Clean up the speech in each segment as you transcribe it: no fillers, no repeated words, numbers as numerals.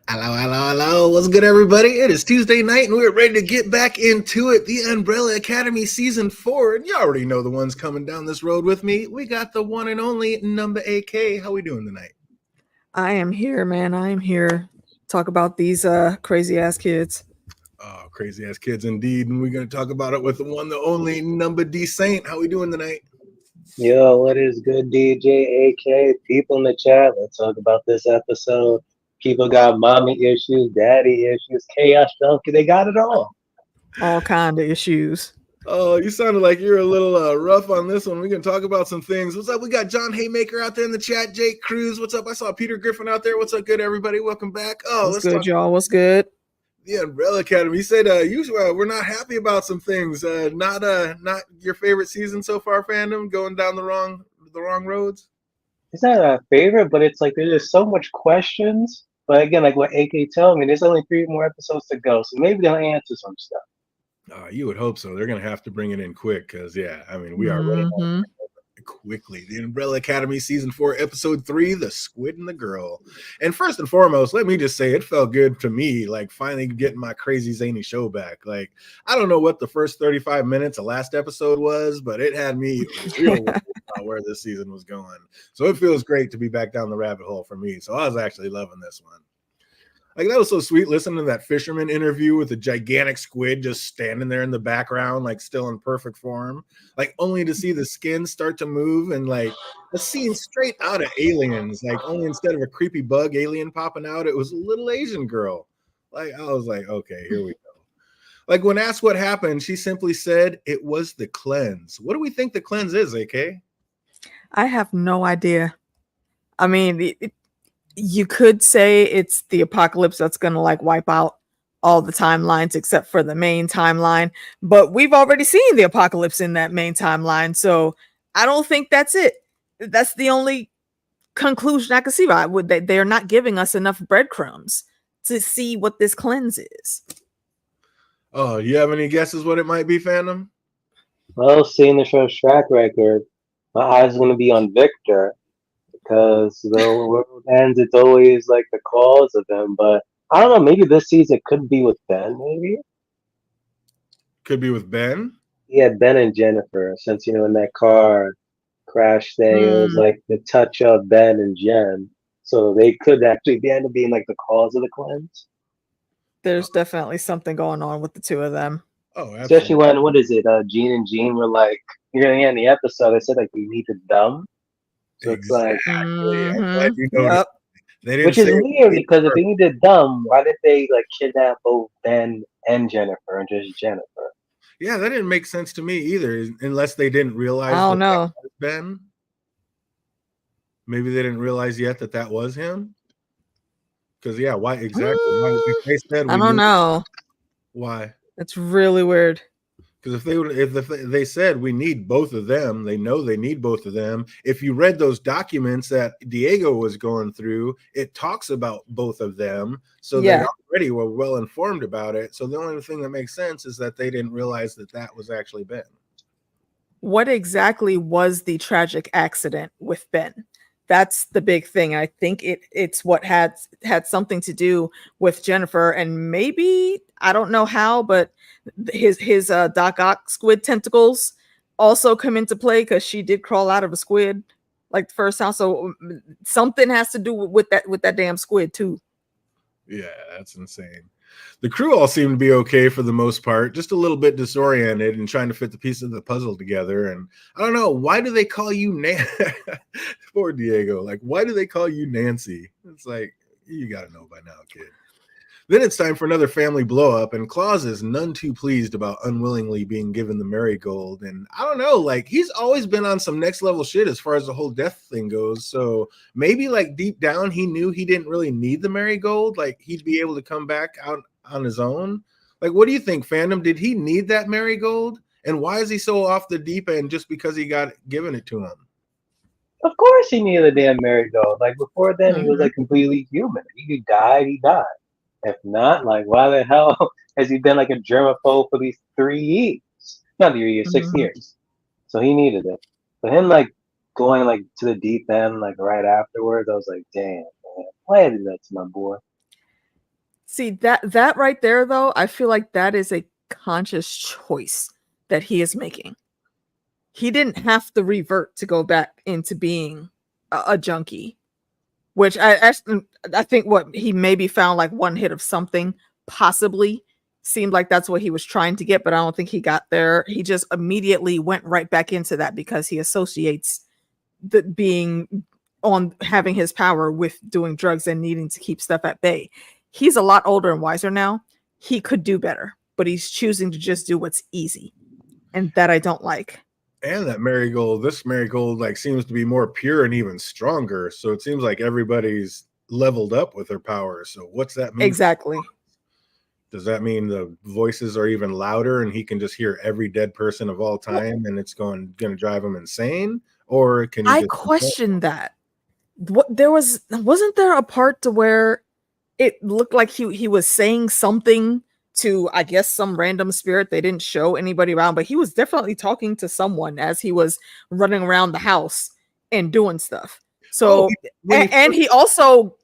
Hello. What's good, everybody? It is Tuesday night, and we're ready to get back into it. The Umbrella Academy Season 4, and you already know the ones coming down this road with me. We got the one and only Number AK. How we doing tonight? I am here, man. I am here. Talk about these crazy ass kids. Oh, crazy ass kids indeed. And we're going to talk about it with the one, the only Number D Saint. How we doing tonight? Yo, what is good, DJ AK? People in the chat, let's talk about this episode. People got mommy issues, daddy issues, chaos junkie. They got it all. All kind of issues. Oh, you sounded like you're a little rough on this one. We're going to talk about some things. What's up? We got John Haymaker out there in the chat. Jake Cruz, what's up? I saw Peter Griffin out there. What's up, good, everybody? Welcome back. Oh, What's good, y'all? What's good? The Umbrella Academy. You said we're not happy about some things. Not your favorite season so far, fandom. Going down the wrong roads. It's not a favorite, but it's like there's just so much questions. But again, like what AK told me, there's only 3 more episodes to go, so maybe they'll answer some stuff. You would hope so. They're going to have to bring it in quick because, yeah, I mean, we are running quickly. The Umbrella Academy Season 4, Episode 3, The Squid and the Girl. And first and foremost, let me just say it felt good to me, like finally getting my crazy zany show back. Like, I don't know what the first 35 minutes of last episode was, but it had me real about where this season was going. So it feels great to be back down the rabbit hole for me. So I was actually loving this one. Like, that was so sweet listening to that fisherman interview with a gigantic squid just standing there in the background, like still in perfect form, like only to see the skin start to move and like a scene straight out of Aliens, like only instead of a creepy bug alien popping out, it was a little Asian girl. Like, I was like, okay, here we go. Like, when asked what happened, she simply said it was the cleanse. What do we think the cleanse is, AK? I have no idea. I mean, you could say it's the apocalypse that's going to like wipe out all the timelines except for the main timeline. But we've already seen the apocalypse in that main timeline. So I don't think that's it. That's the only conclusion I can see. They're not giving us enough breadcrumbs to see what this cleanse is. Oh, you have any guesses what it might be, fandom? Well, seeing the show's track record, my eyes are going to be on Victor. Because the world ends, it's always like the cause of him. But I don't know, maybe this season could be with Ben, maybe? Could be with Ben? Yeah, Ben and Jennifer, since, in that car crash thing, it was like the touch of Ben and Jen. So they could actually end up being like the cause of the cleanse. There's definitely something going on with the two of them. Oh, absolutely. Especially when, what is it, Gene and Jean were like, in the episode, they said like, we need to dumb. So exactly. It's like, I'm glad you noticed. Yep. They didn't which is weird because if they needed dumb, why did they like kidnap both Ben and Jennifer and just Jennifer? Yeah, that didn't make sense to me either, unless they didn't realize. I don't know. That was Ben. Maybe they didn't realize yet that was him. Because why exactly? They said I don't know. Why? It's really weird. Because if they said we need both of them, they know they need both of them. If you read those documents that Diego was going through, it talks about both of them. So they already were well informed about it. So the only thing that makes sense is that they didn't realize that was actually Ben. What exactly was the tragic accident with Ben? That's the big thing. I think it's what had something to do with Jennifer, and maybe, I don't know how, but his Doc Ock squid tentacles also come into play because she did crawl out of a squid like the first time. So something has to do with that damn squid too. Yeah, that's insane. The crew all seem to be okay for the most part, just a little bit disoriented and trying to fit the pieces of the puzzle together. And I don't know, why do they call you poor Diego? Like, why do they call you Nancy? It's like, you got to know by now, kid. Then it's time for another family blow up, and Claus is none too pleased about unwillingly being given the marigold. And I don't know, like, he's always been on some next level shit as far as the whole death thing goes. So maybe like deep down, he knew he didn't really need the marigold. Like, he'd be able to come back out on his own. Like, what do you think, fandom? Did he need that marigold? And why is he so off the deep end just because he got given it to him? Of course he needed a damn marigold. Like, before then, he was like completely human. He died, he died. If not, like, why the hell has he been like a germaphobe for these 3 years? Not 3 years, 6 years. So he needed it. But him like going like to the deep end like right afterwards, I was like, damn, man. planted nuts, my boy. See, that right there, though, I feel like that is a conscious choice that he is making. He didn't have to revert to go back into being a junkie, which I think what he maybe found like one hit of something, possibly seemed like that's what he was trying to get, but I don't think he got there. He just immediately went right back into that because he associates the being on having his power with doing drugs and needing to keep stuff at bay. He's a lot older and wiser now. He could do better, but he's choosing to just do what's easy, and that I don't like. And that this marigold like seems to be more pure and even stronger. So it seems like everybody's leveled up with their power. So what's that mean? Exactly. Does that mean the voices are even louder and he can just hear every dead person of all time and it's going to drive him insane? Or can he I question that. Wasn't there a part to where it looked like he was saying something to, I guess, some random spirit? They didn't show anybody around, but he was definitely talking to someone as he was running around the house and doing stuff. So he also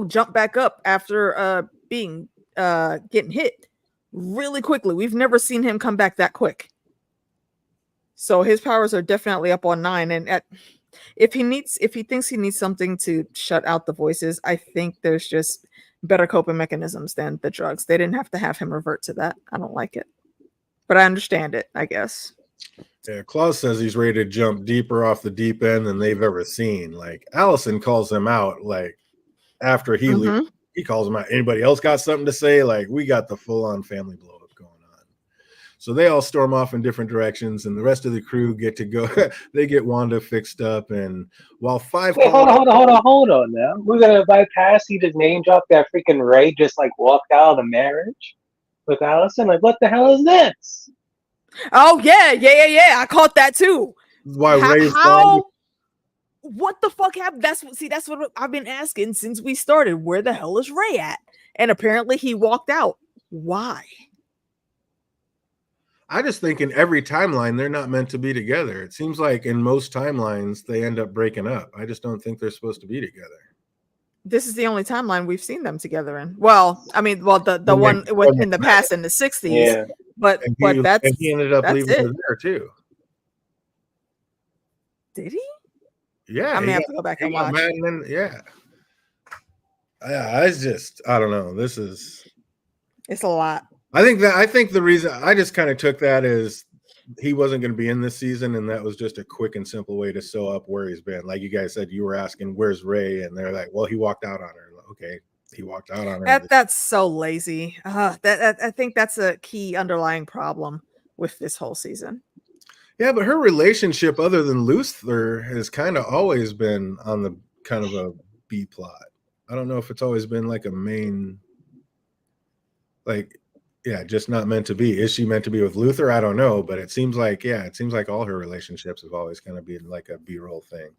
jumped back up after being getting hit really quickly. We've never seen him come back that quick. So his powers are definitely up on 9, and if he thinks he needs something to shut out the voices, I think there's just better coping mechanisms than the drugs. They didn't have to have him revert to that. I don't like it, but I understand it, I guess. Yeah, Claus says he's ready to jump deeper off the deep end than they've ever seen. Like Allison calls him out, like after he leaves, he calls him out. Anybody else got something to say? Like, we got the full-on family blow up going on. So they all storm off in different directions, and the rest of the crew get to go. They get Wanda fixed up, and while five. Wait, hold on now. We're gonna bypass. He just name dropped that freaking Ray just like walked out of the marriage with Allison. Like, what the hell is this? Oh yeah. I caught that too. Why how what the fuck happened? That's what I've been asking since we started. Where the hell is Ray at? And apparently he walked out. Why? I just think in every timeline they're not meant to be together. It seems like in most timelines they end up breaking up. I just don't think they're supposed to be together. This is the only timeline we've seen them together in. Well, I mean, the one in the past in the 60s. Yeah. But he ended up leaving her there too. Did he? Yeah. I may have to go back and watch. Yeah. I don't know. It's a lot. I think the reason I just kind of took that as he wasn't going to be in this season, and that was just a quick and simple way to sew up where he's been. Like you guys said, you were asking, where's Ray? And they're like, well, he walked out on her. Okay, he walked out on her. That's so lazy. I think that's a key underlying problem with this whole season. Yeah, but her relationship, other than Luther, has kind of always been on the kind of a B plot. I don't know if it's always been like a main, like. Yeah, just not meant to be. Is she meant to be with Luther? I don't know, but it seems like all her relationships have always kind of been like a B-roll thing.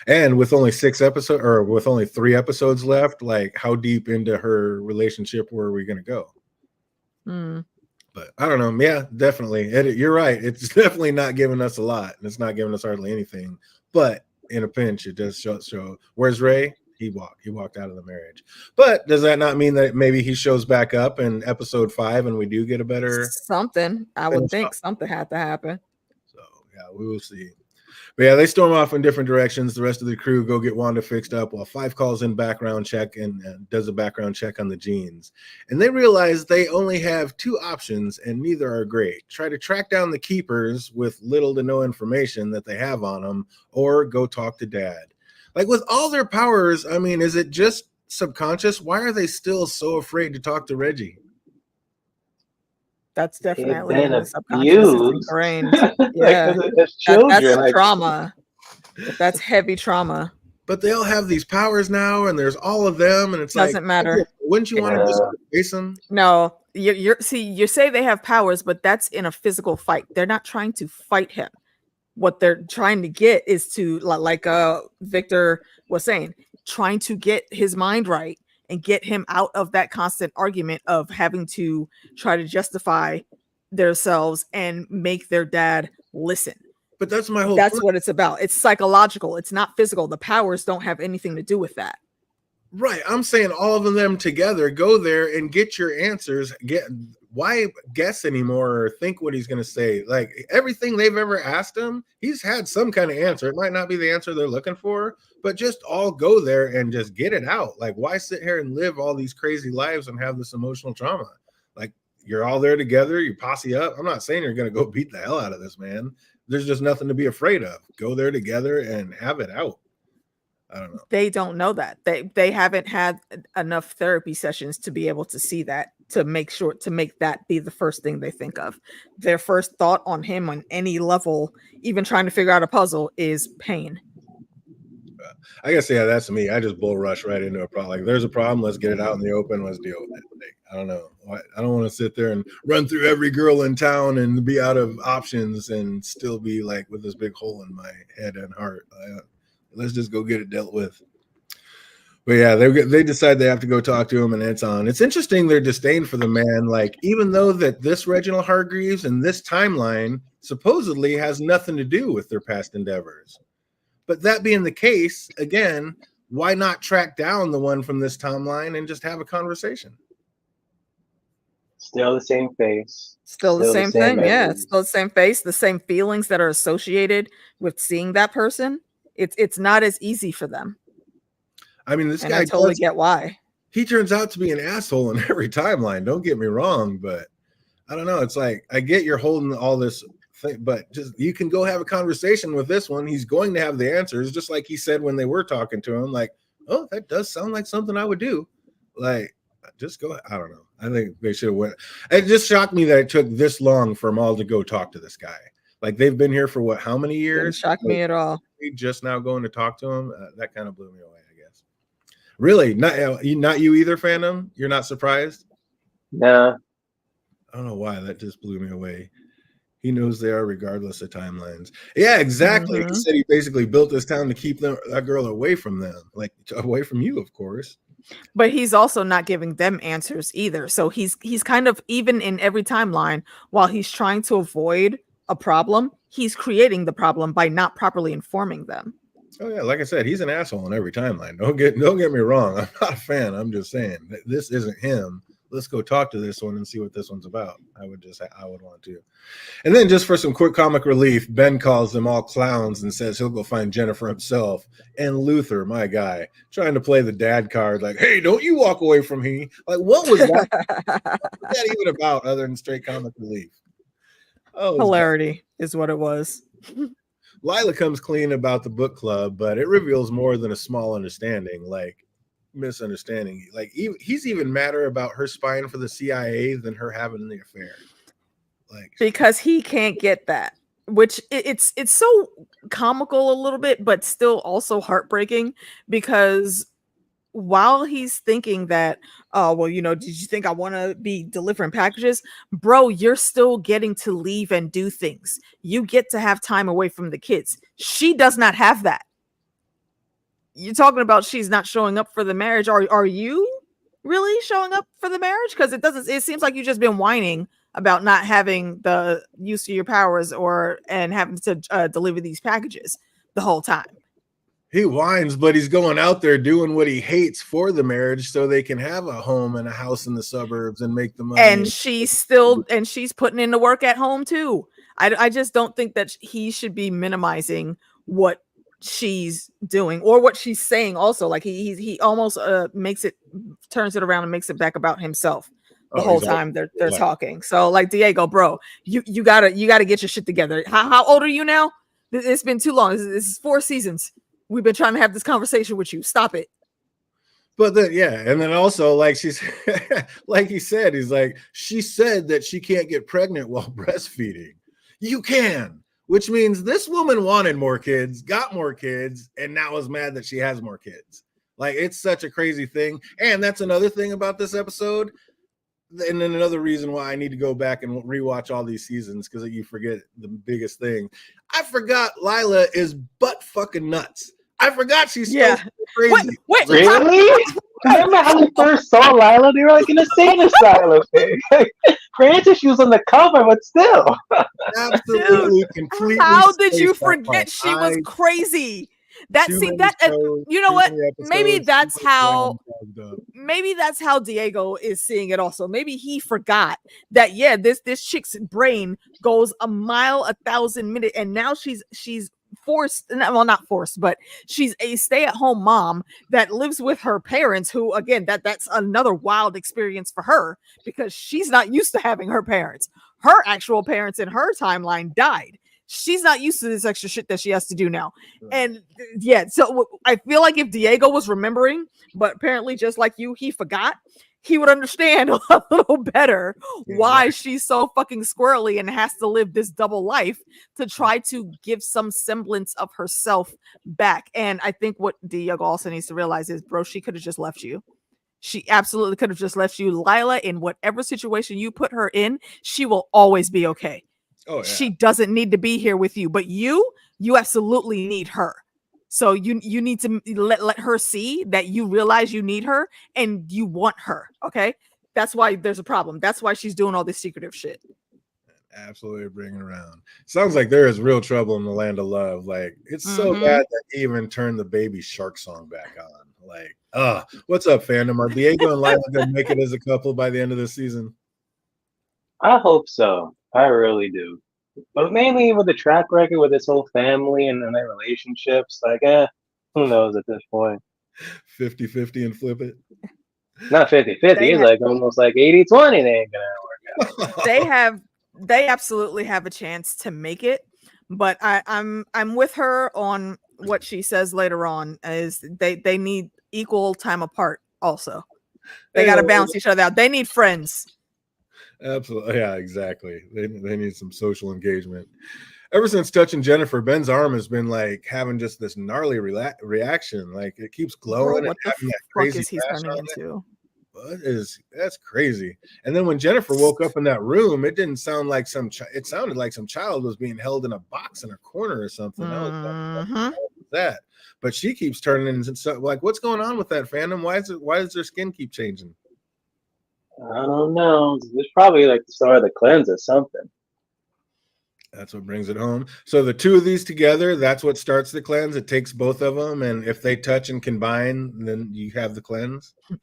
And with only 3 episodes left, like how deep into her relationship were we going to go? But I don't know. Yeah, definitely. You're right. It's definitely not giving us a lot, and it's not giving us hardly anything. But in a pinch, it does show. Where's Ray? He walked out of the marriage. But does that not mean that maybe he shows back up in episode 5 and we do get a better something? I would think something had to happen. So yeah, we will see. But yeah, they storm off in different directions. The rest of the crew go get Wanda fixed up while 5 calls in background check and does a background check on the genes. And they realize they only have 2 options and neither are great. Try to track down the keepers with little to no information that they have on them, or go talk to Dad. Like with all their powers, I mean, is it just subconscious? Why are they still so afraid to talk to Reggie? That's definitely in the subconscious brain. Yeah, that's trauma. That's heavy trauma. But they all have these powers now, and there's all of them, and it's doesn't matter. Wouldn't you want to just face them? No, you say they have powers, but that's in a physical fight. They're not trying to fight him. What they're trying to get is to, like Victor was saying, trying to get his mind right and get him out of that constant argument of having to try to justify themselves and make their dad listen. But that's my whole That's point. what it's about. It's psychological. It's not physical. The powers don't have anything to do with that. Right. I'm saying all of them together, go there and get your answers. Why guess anymore or think what he's going to say? Like everything they've ever asked him, he's had some kind of answer. It might not be the answer they're looking for, but just all go there and just get it out. Like, why sit here and live all these crazy lives and have this emotional trauma? Like, you're all there together, you posse up. I'm not saying you're going to go beat the hell out of this man. There's just nothing to be afraid of. Go there together and have it out. I don't know. They don't know that. They haven't had enough therapy sessions to be able to see that, to make that be the first thing they think of. Their first thought on him on any level, even trying to figure out a puzzle, is pain. I guess, yeah, that's me. I just bull rush right into a problem. Like, there's a problem, let's get it out in the open, let's deal with it. Like, I don't know. I don't want to sit there and run through every girl in town and be out of options and still be like with this big hole in my head and heart. Let's just go get it dealt with. But yeah, they decide they have to go talk to him, and it's on. It's interesting their disdain for the man. Like, even though that this Reginald Hargreaves and this timeline supposedly has nothing to do with their past endeavors. But that being the case, again, why not track down the one from this timeline and just have a conversation? Still the same face. Still the same thing. memories. Yeah, it's still the same face, the same feelings that are associated with seeing that person. It's not as easy for them. I mean, this and guy I totally get why. He turns out to be an asshole in every timeline. Don't get me wrong, but I don't know. It's like, I get you're holding all this thing, but just you can go have a conversation with this one. He's going to have the answers, just like he said when they were talking to him. Like, oh, that does sound like something I would do. Like, just go. I don't know. I think they should have went. It just shocked me that it took this long for them all to go talk to this guy. Like, they've been here for what? How many years? Didn't shock me at all. Just now going to talk to him. That kind of blew me away, I guess. Really? Not you either, Phantom? You're not surprised? No. I don't know why. That just blew me away. He knows they are regardless of timelines. Yeah, exactly. He said he basically built this town to keep that girl away from them. Like, away from you, of course. But he's also not giving them answers either. So he's kind of, even in every timeline, while he's trying to avoid a problem, he's creating the problem by not properly informing them. Oh yeah, like I said, he's an asshole in every timeline. Don't get me wrong. I'm not a fan. I'm just saying that this isn't him. Let's go talk to this one and see what this one's about. I would want to. And then, just for some quick comic relief, Ben calls them all clowns and says he'll go find Jennifer himself. And Luther, my guy, trying to play the dad card, like, hey, don't you walk away from me. Like, what was that? What was that even about other than straight comic relief? Oh, hilarity is what it was. Lila comes clean about the book club, but it reveals more than a small misunderstanding. Like, he's even madder about her spying for the CIA than her having the affair. Like, because he can't get that, which it's so comical a little bit, but still also heartbreaking, because while he's thinking that, oh, well, did you think I want to be delivering packages? Bro, you're still getting to leave and do things. You get to have time away from the kids. She does not have that. You're talking about she's not showing up for the marriage. Are you really showing up for the marriage? Because it seems like you've just been whining about not having the use of your powers and having to deliver these packages the whole time. He whines, but he's going out there doing what he hates for the marriage so they can have a home and a house in the suburbs and make the money. And she's putting in the work at home too. I just don't think that he should be minimizing what she's doing or what she's saying. Also, like he almost turns it around and makes it back about himself the whole time they're talking. So, like, Diego, bro, you gotta get your shit together. How old are you now? It's been too long. This is 4 seasons. We've been trying to have this conversation with you. Stop it. But then, yeah, and then also, like, she's like he said, he's like, she said that she can't get pregnant while breastfeeding. You can, which means this woman wanted more kids, got more kids, and now is mad that she has more kids. Like, it's such a crazy thing. And that's another thing about this episode. And then another reason why I need to go back and rewatch all these seasons, because you forget the biggest thing. I forgot Lila is butt fucking nuts. I forgot she's so crazy. Wait, really? Remember how we first saw Lila? They were like in a sane asylum. Granted, she was on the cover, but still. Absolutely, Dude, completely. how did you spaced that part. forget she was crazy? That Too see many that shows, you know too what? many Maybe episodes, too that's much how ground plugged up. maybe that's how Diego is seeing it also. Maybe he forgot that this chick's brain goes a mile a thousand minute, and now she's forced, well, not forced, but she's a stay-at-home mom that lives with her parents, who again that's another wild experience for her because she's not used to having her parents. Her actual parents in her timeline died. She's not used to this extra shit that she has to do now. And yeah, so I feel like if Diego was remembering, but apparently just like you, he forgot, he would understand a little better why she's so fucking squirrely and has to live this double life to try to give some semblance of herself back. And I think what Diego also needs to realize is, bro, she could have just left you. She absolutely could have just left you. Lila, in whatever situation you put her in, she will always be okay. Oh, yeah. She doesn't need to be here with you, but you absolutely need her. So you need to let her see that you realize you need her and you want her. Okay, that's why there's a problem. That's why she's doing all this secretive shit. Absolutely bringing around. Sounds like there is real trouble in the land of love. Like, it's so bad that he even turned the Baby Shark song back on. Like, what's up, fandom? Are Diego and Lila gonna make it as a couple by the end of the season? I hope so. I really do. But mainly with the track record with this whole family and their relationships, like, who knows at this point? 50-50 and flip it. Not 50-50. It's like almost like 80-20. They ain't gonna work out. They absolutely have a chance to make it, but I'm with her on what she says later on. Is they need equal time apart. Also, they got to balance each other out. They need friends. Absolutely. Yeah, exactly. They need some social engagement. Ever since touching Jennifer, Ben's arm has been like having just this gnarly reaction. Like, it keeps glowing. Bro, what and the fuck is he turning into? That's crazy. And then when Jennifer woke up in that room, it didn't sound like it sounded like some child was being held in a box in a corner or something. I was like, what was that? But she keeps turning into like, what's going on with that fandom? Why does their skin keep changing? I don't know. It's probably like the start of the cleanse or something. That's what brings it home. So the two of these together, that's what starts the cleanse. It takes both of them, and if they touch and combine, then you have the cleanse. I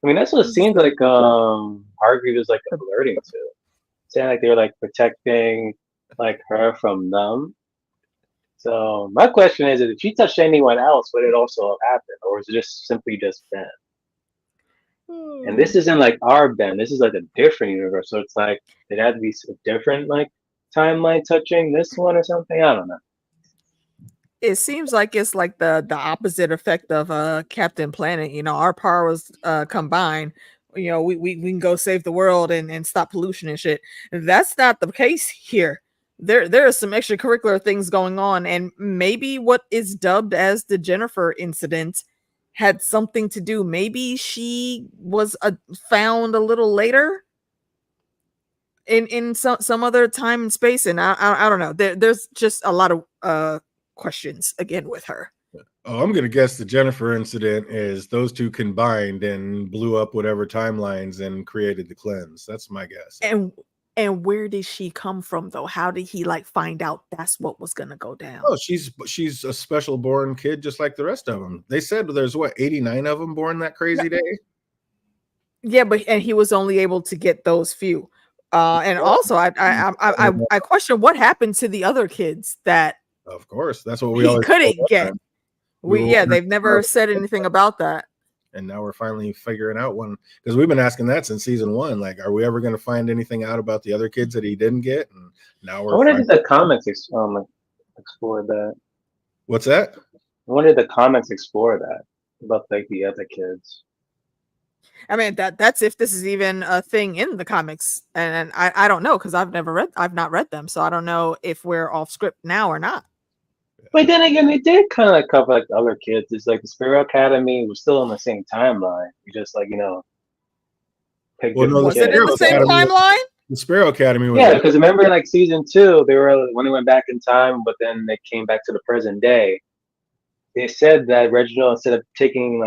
mean, that's what it seems like Hargreaves was like alerting to. Saying like they were like protecting like her from them. So my question is if she touched anyone else, would it also have happened? Or is it just simply just Ben? And this isn't like our Ben. This is like a different universe. So it's like it had to be a different like timeline touching this one or something. I don't know. It seems like it's like the opposite effect of Captain Planet. You know, our powers combined. You know, we can go save the world and stop pollution and shit. That's not the case here. There are some extracurricular things going on, and maybe what is dubbed as the Jennifer incident had something to do. Maybe she was found a little later in some other time and space, and I don't know. There's just a lot of questions again with her. Oh, I'm gonna guess the Jennifer incident is those two combined and blew up whatever timelines and created the cleanse. That's my guess. And where did she come from though? How did he like find out that's what was gonna go down? Oh, she's a special born kid just like the rest of them. They said there's 89 of them born that crazy day. Yeah, and he was only able to get those few. And also I question what happened to the other kids that of course that's what we couldn't get. They've never said anything about that. And now we're finally figuring out one, because we've been asking that since season 1. Like, are we ever going to find anything out about the other kids that he didn't get? And now we're. I wonder if the comics explore that. What's that? I wonder if the comics explore that about like the other kids. I mean that's if this is even a thing in the comics, and I don't know because I've not read them, so I don't know if we're off script now or not. But then again, they did kind of like cover like the other kids. It's like the Sparrow Academy was still on the same timeline. You just like was it in the same timeline? The Sparrow Academy was because remember in like season 2 they were when they went back in time, but then they came back to the present day. they said that Reginald, instead of taking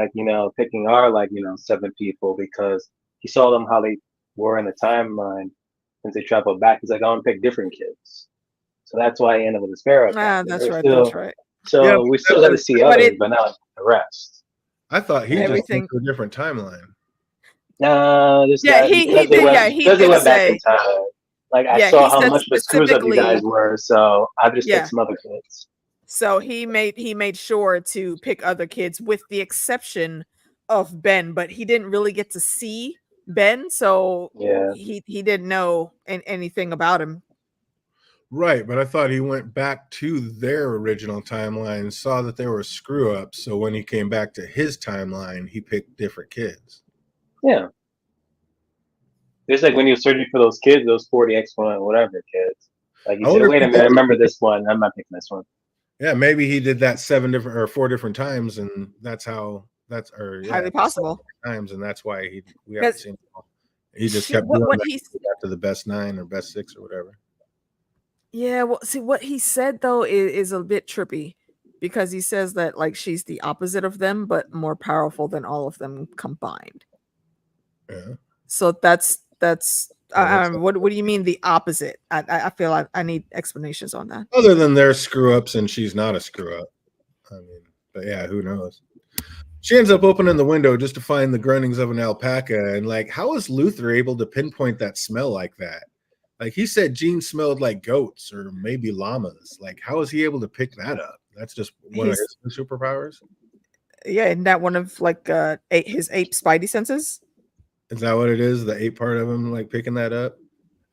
picking our 7 people, because he saw them how they were in the timeline since they traveled back. He's like, I want to pick different kids. So that's why he ended up with the Sparrow Ah, Academy. that's We're right. That's still right. Yeah, so we still got to see But others, it but not the rest. I thought he just everything. went to a different timeline. This Yeah, guy he because they did. went Yeah, he because they did went back in say. time. Like I Yeah, saw he how said much of a screws up you guys specifically. were, so I've just picked Yeah. some other kids. So he made sure to pick other kids, with the exception of Ben, but he didn't really get to see Ben, so Yeah. he didn't know anything about him. Right, but I thought he went back to their original timeline, saw that they were screw ups. So when he came back to his timeline, he picked different kids. Yeah. It's like when he was searching for those kids, those 40X1, whatever kids. Like he I said, wonder if wait he a minute, I did. remember this one. I'm not picking this one. Yeah, maybe he did that 4 different times, and that's how that's or yeah, Highly possible. times, and that's why we haven't Because seen him all. He just kept doing what that he after the best 9 or best 6 or whatever. yeah, well, see what he said though is a bit trippy, because he says that like she's the opposite of them, but more powerful than all of them combined. Yeah. So that's Yeah, what do you mean the opposite? I feel I need explanations on that. other than their screw ups, and she's not a screw up. I mean, but yeah, who knows? She ends up opening the window just to find the gruntings of an alpaca. And like, how is Luther able to pinpoint that smell like that? Like he said, Gene smelled like goats or maybe llamas. Like, how is he able to pick that up? That's just one of his superpowers. Yeah, isn't that one of like his 8 spidey senses? Is that what it is? The 8 part of him like picking that up?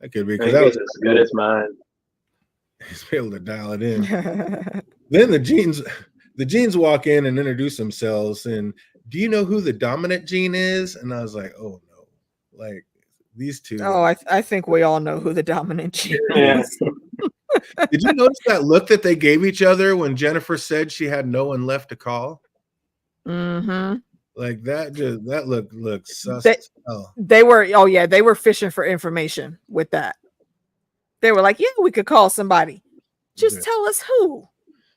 That could be because I that think was it's as good as mine. he's able to dial it in. Then the genes walk in and introduce themselves. And do you know who the dominant gene is? And I was like, oh no, like these two. Oh, I think we all know who the dominant gene is. Did you notice that look that they gave each other when Jennifer said she had no one left to call? Mm-hmm. Like that looks sus. They were fishing for information with that. They were like, yeah, we could call somebody. Just tell us who.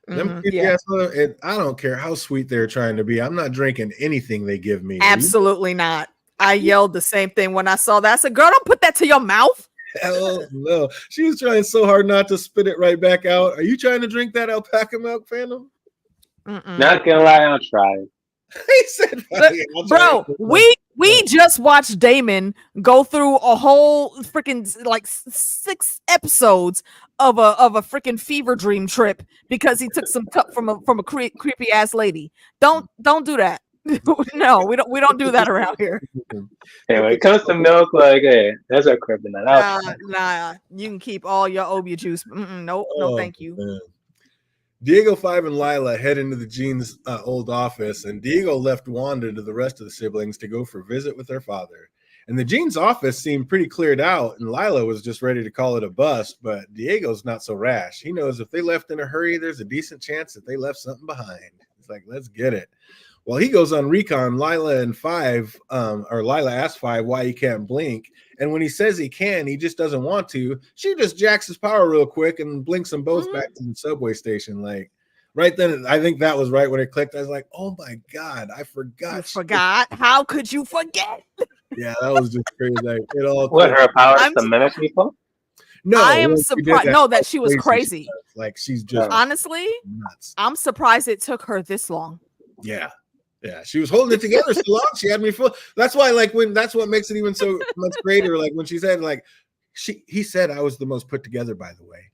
Yeah. And I don't care how sweet they're trying to be. I'm not drinking anything they give me. Absolutely not. I yelled the same thing when I saw that. I said, girl, don't put that to your mouth. Hell no. She was trying so hard not to spit it right back out. Are you trying to drink that alpaca milk, Phantom? Not gonna lie, I'll try. He said, bro, we just watched Damon go through a whole freaking like 6 episodes of a freaking fever dream trip because he took some cup from a creepy ass lady. Don't do that. No, we don't do that around here. Hey, when it comes to milk, like, hey, that's our kryptonite. Nah, you can keep all your Obia juice. No, thank you. Man. Diego, 5, and Lila head into the Gene's old office, and Diego left Wanda to the rest of the siblings to go for a visit with their father. And the Gene's office seemed pretty cleared out, and Lila was just ready to call it a bust, but Diego's not so rash. He knows if they left in a hurry, there's a decent chance that they left something behind. He's like, let's get it. While he goes on recon, Lila asks 5 why he can't blink. And when he says he can, he just doesn't want to. She just jacks his power real quick and blinks them both back to the subway station. Like right then, I think that was right when it clicked. I was like, oh my God, I forgot. You forgot? How could you forget? Yeah, that was just crazy. Like, it all what, her power is to mimic people? No, I am surprised. No, that she was crazy. Like she's just honestly nuts. I'm surprised it took her this long. Yeah. Yeah, she was holding it together so long. She had me full. That's why, like, that's what makes it even so much greater. Like when she said, like, he said I was the most put together, by the way.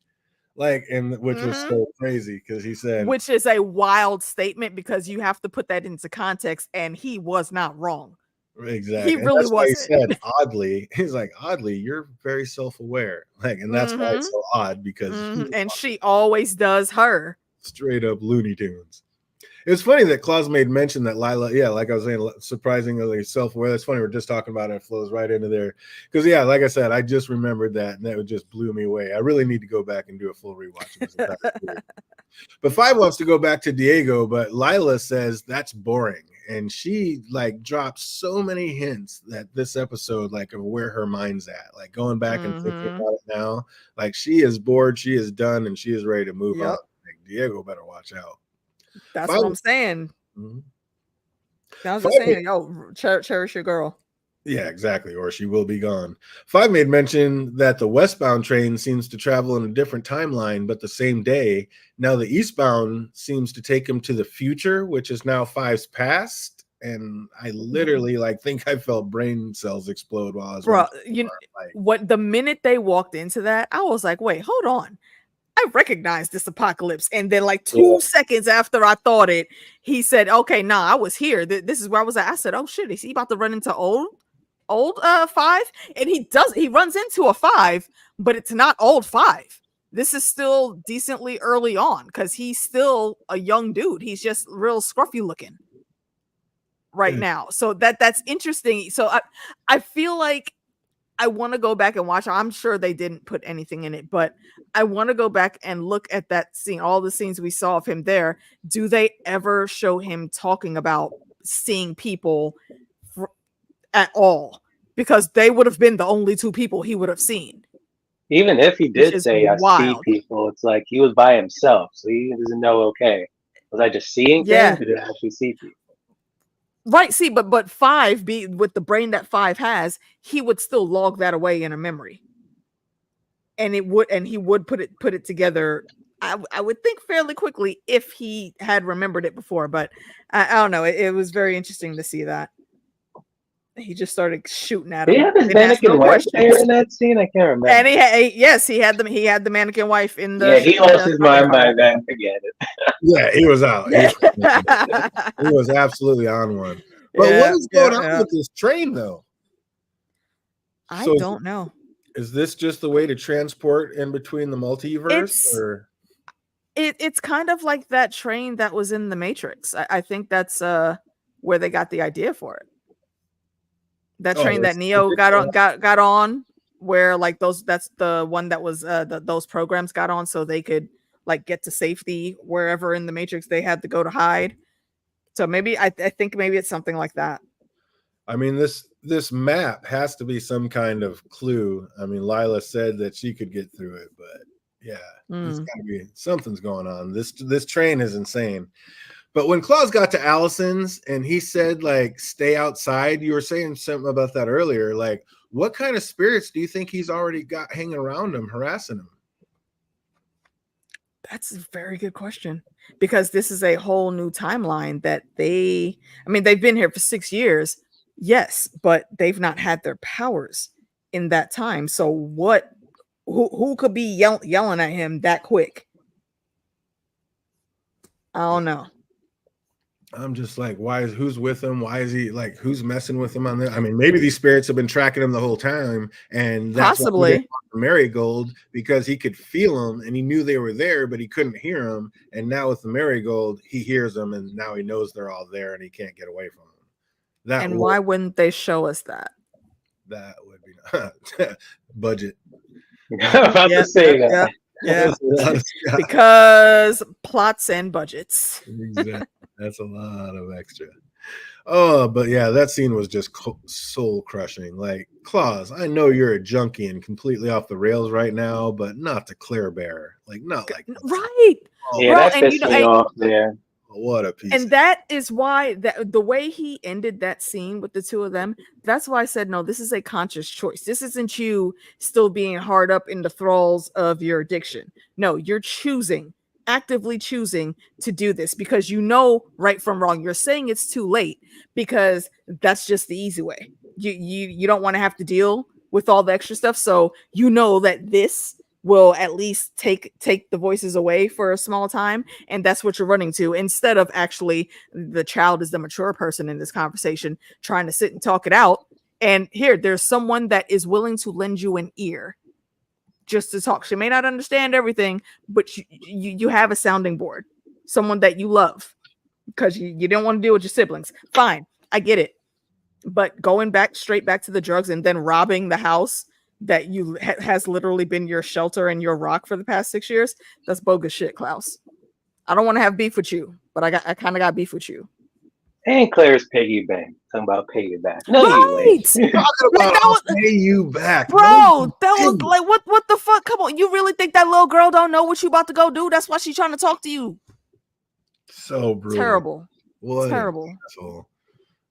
Like, and which was so crazy because he said, which is a wild statement because you have to put that into context, and he was not wrong. Exactly. He really was. He said oddly, he's like, oddly, you're very self-aware. Like, and that's why it's so odd because and she always does her straight up Looney Tunes. It was funny that Klaus made mention that Lila, yeah, like I was saying, surprisingly self-aware. That's funny. We're just talking about it. It flows right into there. Because, yeah, like I said, I just remembered that, and that just blew me away. I really need to go back and do a full rewatch. But 5 wants to go back to Diego, but Lila says that's boring. And she, like, drops so many hints that this episode, like, of where her mind's at. Like, going back and thinking about it now. Like, she is bored, she is done, and she is ready to move on. Like, Diego better watch out. That's Five, what I'm saying. Mhm. I was Five just saying, yo, cherish your girl. Yeah, exactly. Or she will be gone. Five made mention that the westbound train seems to travel in a different timeline, but the same day. Now the eastbound seems to take him to the future, which is now Five's past. And I literally think I felt brain cells explode while I was Bro, watching. what the minute they walked into that, I was like, wait, hold on. I recognize this apocalypse. And then like 2 seconds after I thought it, he said, okay, nah, I was here. This is where I was at. I said, oh shit, is he about to run into old Five? And he runs into a Five, but it's not old Five. This is still decently early on because he's still a young dude. He's just real scruffy looking right now. So that's interesting. So I feel like I want to go back and watch. I'm sure they didn't put anything in it, but I want to go back and look at that scene, all the scenes we saw of him there. Do they ever show him talking about seeing people at all? Because they would have been the only two people he would have seen. Even if he Which did is say, I see wild. people, it's like he was by himself, so he doesn't know, okay, was I just seeing things, or did I actually see people? Right. See, but Five, with the brain that Five has, he would still log that away in a memory. And he would put it together. I would think fairly quickly if he had remembered it before, but I don't know. It was very interesting to see that. He just started shooting at him. Did he have his mannequin wife there in that scene? I can't remember. And he had the mannequin wife in the. Yeah, he lost his mind by then. Forget it. Yeah, he was out. He was absolutely on one. But what is going on with this train, though? I don't know. Is this just the way to transport in between the multiverse? It's kind of like that train that was in the Matrix. I think that's where they got the idea for it. That train that Neo got on, where that's the one that was those programs got on, so they could get to safety wherever in the Matrix they had to go to hide. So maybe I think maybe it's something like that. I mean, this map has to be some kind of clue. I mean, Lila said that she could get through it, but yeah, there's gotta be something's going on. This train is insane. But when Claus got to Allison's and he said, stay outside, you were saying something about that earlier. What kind of spirits do you think he's already got hanging around him, harassing him? That's a very good question, because this is a whole new timeline that they've been here for 6 years. Yes, but they've not had their powers in that time. So who could be yelling at him that quick? I don't know. I'm just who's with him? Why is he who's messing with him on there? I mean, maybe these spirits have been tracking him the whole time, and that's possibly marigold, because he could feel them and he knew they were there, but he couldn't hear them. And now with the marigold, he hears them, and now he knows they're all there, and he can't get away from them. Why wouldn't they show us that? That would be budget. I'm about to say that. Yeah. Because plots and budgets. Exactly. That's a lot of extra. Oh, but yeah, that scene was just soul crushing. Claus, I know you're a junkie and completely off the rails right now, but not the Claire Bear. Not like right. Yeah, that pissed me off there. What a piece. And that is why the way he ended that scene with the two of them, that's why I said, no, this is a conscious choice. This isn't you still being hard up in the thralls of your addiction. No, you're actively choosing to do this because you know right from wrong. You're saying it's too late because that's just the easy way. You don't want to have to deal with all the extra stuff. So you know that this will at least take the voices away for a small time, and that's what you're running to, instead of actually the child is the mature person in this conversation trying to sit and talk it out. And there's someone that is willing to lend you an ear just to talk. She may not understand everything, but you have a sounding board, someone that you love, because you don't want to deal with your siblings. Fine, I get it. But going straight back to the drugs and then robbing the house that has literally been your shelter and your rock for the past 6 years, that's bogus shit, Klaus. I don't want to have beef with you, but I kind of got beef with you. And Claire's piggy bank. Talking about pay you back. No, right. Talking about pay you back. Bro, that was what the fuck? Come on. You really think that little girl don't know what you about to go do? That's why she's trying to talk to you. So brutal. Terrible. What an Terrible. asshole.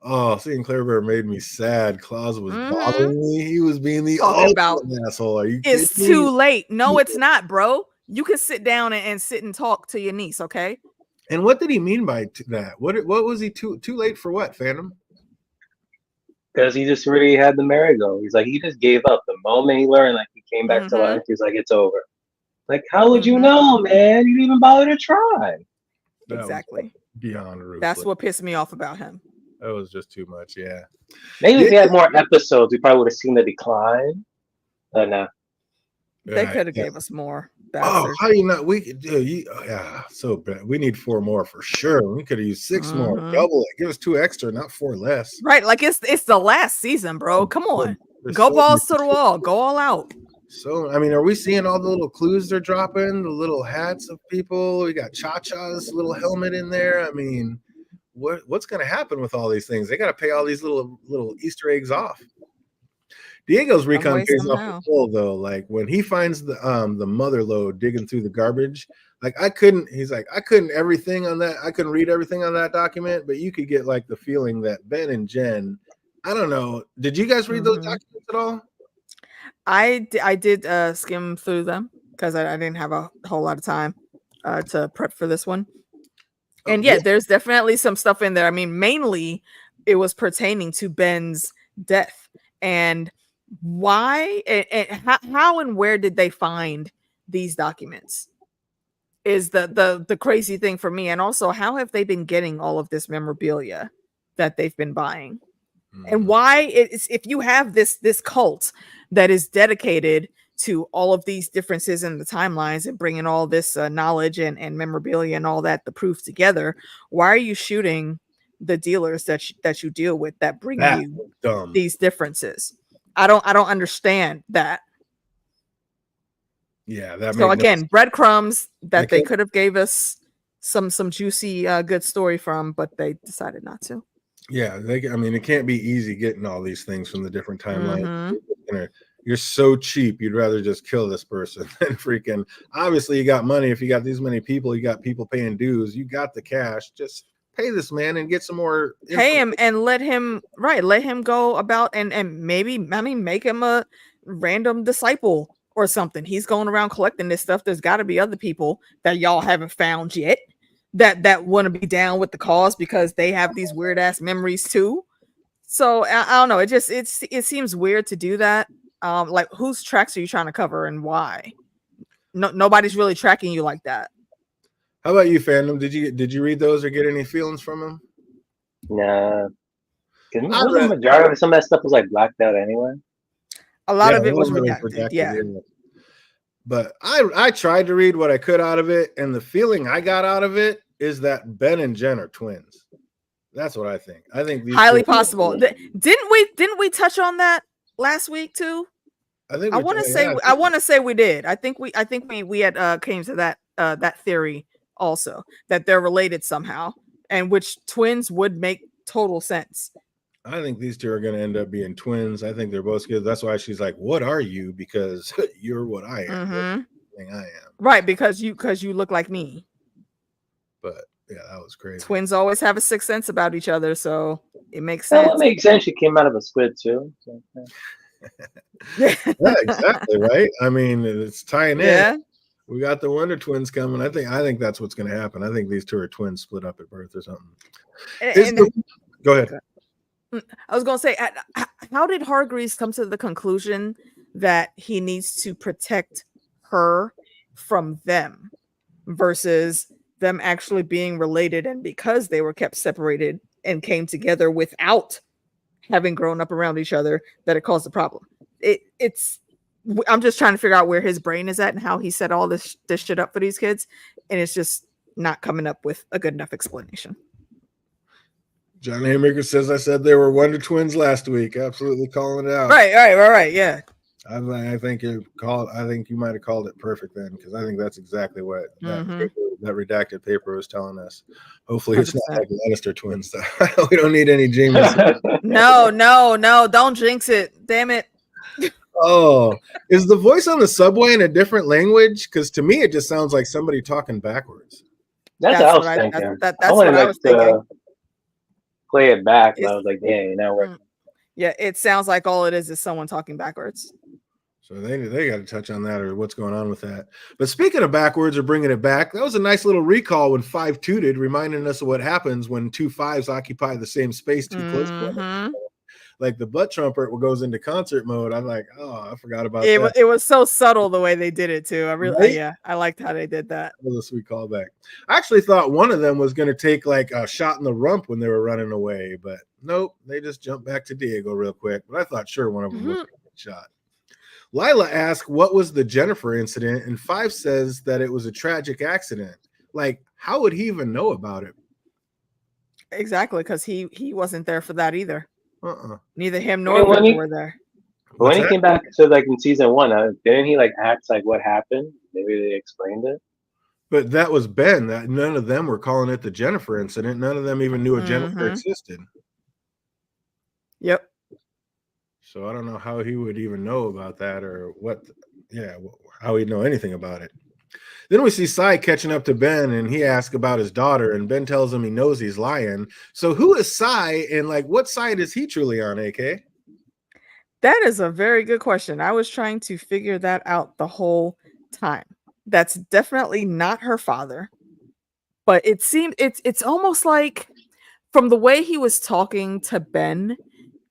Oh, seeing Claire Bear made me sad. Claus was Mhm. bothering me. He was being the Talking about ultimate asshole. Are you It's kidding too me? late. No, it's not, bro. You can sit down and sit and talk to your niece, okay? And what did he mean by that? What was he too late for? What, Phantom? Because he just really had the merry-go. He's like, he just gave up. The moment he learned, like, he came back to life, he's like, it's over. Like, how would you know, man? You didn't even bother to try. That Exactly. Beyond ruthless. That's what pissed me off about him. That was just too much, yeah. Maybe if he had more episodes, we probably would have seen the decline. But no. They could have gave us more. Oh, how you not? Yeah, so bad. We need 4 more for sure. We could have used 6 more. Double it. Give us 2 extra, not 4 less. Right, like it's the last season, bro. Come on, go balls to the wall. Go all out. So, I mean, are we seeing all the little clues they're dropping? The little hats of people. We got Cha-Cha's little helmet in there. I mean, what's going to happen with all these things? They got to pay all these little Easter eggs off. Diego's recon pays off the full though. Like when he finds the mother lode digging through the garbage, like I couldn't everything on that. I couldn't read everything on that document, but you could get like the feeling that Ben and Jen, I don't know. Did you guys read those documents at all? I did skim through them because I didn't have a whole lot of time to prep for this one. And yeah, there's definitely some stuff in there. I mean, mainly it was pertaining to Ben's death and why and how and where did they find these documents is the crazy thing for me. And also, how have they been getting all of this memorabilia that they've been buying? And why it's if you have this cult that is dedicated to all of these differences in the timelines and bringing all this knowledge and memorabilia and all that, the proof together, why are you shooting the dealers that you deal with that bring you these differences? I don't understand that. Yeah, that. So again, breadcrumbs that they could have gave us some juicy good story from, but they decided not to. Yeah, I mean, it can't be easy getting all these things from the different timelines. You're so cheap. You'd rather just kill this person than freaking. Obviously, you got money. If you got this many people, you got people paying dues. You got the cash. Just pay this man and get some more. Pay him and let him go about and maybe make him a random disciple or something. He's going around collecting this stuff. There's got to be other people that y'all haven't found yet that want to be down with the cause because they have these weird ass memories too. So I don't know. It seems weird to do that. Like whose tracks are you trying to cover and why? Nobody's really tracking you like that. How about you, Phantom? Did you read those or get any feelings from them? Nah. The majority of some of that stuff was like blacked out anyway. A lot of it was redacted. Yeah. But I tried to read what I could out of it, and the feeling I got out of it is that Ben and Jen are twins. That's what I think. I think these highly possible. Didn't we touch on that last week too? I want to say we did. I think we had came to that theory also that they're related somehow, and which twins would make total sense. I think these two are going to end up being twins. I think they're both good. That's why she's like, "What are you?" Because you're what I am. I am. Right, because you look like me. But yeah, that was crazy. Twins always have a sixth sense about each other, so it makes sense. Well, it makes sense. She came out of a squid too. So, yeah, exactly right. I mean, it's tying in. We got the Wonder Twins coming. I think that's what's going to happen. I think these two are twins split up at birth or something. Go ahead. I was going to say, how did Hargreaves come to the conclusion that he needs to protect her from them versus them actually being related, and because they were kept separated and came together without having grown up around each other, that it caused a problem? I'm just trying to figure out where his brain is at and how he set all this shit up for these kids, and it's just not coming up with a good enough explanation. John Haymaker says I said they were Wonder Twins last week. Absolutely calling it out. Right. Yeah. I think you might have called it perfect then, because I think that's exactly what that redacted paper was telling us. Hopefully, it's 100%. Not like Lannister twins. We don't need any James. No, don't jinx it. Damn it. Oh, is the voice on the subway in a different language? Because to me, it just sounds like somebody talking backwards. That's what I was thinking. I That's wanted what I like was thinking. to play it back, but I It's, was like, dang, you're not working. yeah, it sounds like all it is someone talking backwards. So they got to touch on that or what's going on with that. But speaking of backwards or bringing it back, that was a nice little recall when 5 tooted, reminding us of what happens when 2 5s occupy the same space too close to one another. Like the butt trumpet goes into concert mode. I'm like, oh, I forgot about that. It was so subtle the way they did it too. I really, Right? yeah, I liked how they did that. That was a sweet callback. I actually thought one of them was going to take like a shot in the rump when they were running away, but nope, they just jumped back to Diego real quick. But I thought sure one of them was going to get shot. Lila asked, what was the Jennifer incident? And 5 says that it was a tragic accident. Like, how would he even know about it? Exactly, because he wasn't there for that either. Neither him I mean, nor Victor were there. But when he came back, so like in season 1, didn't he like ask like what happened? Maybe they explained it. But that was Ben. That none of them were calling it the Jennifer incident. None of them even knew a Jennifer existed. Yep. So I don't know how he would even know about that or what. Yeah, how he'd know anything about it. Then we see Sai catching up to Ben, and he asks about his daughter, and Ben tells him he knows he's lying. So who is Sai, and like what side is he truly on, AK? That is a very good question. I was trying to figure that out the whole time. That's definitely not her father, but it seemed it's almost like from the way he was talking to Ben,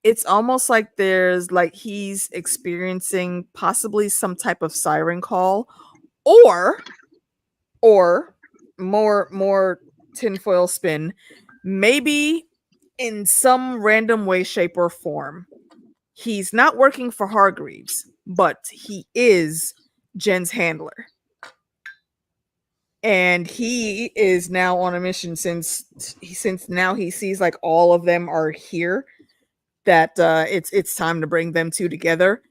it's almost like there's like he's experiencing possibly some type of siren call, or more tinfoil spin, maybe in some random way, shape, or form. He's not working for Hargreaves, but he is Jen's handler. And he is now on a mission since now he sees like all of them are here, that it's time to bring them two together,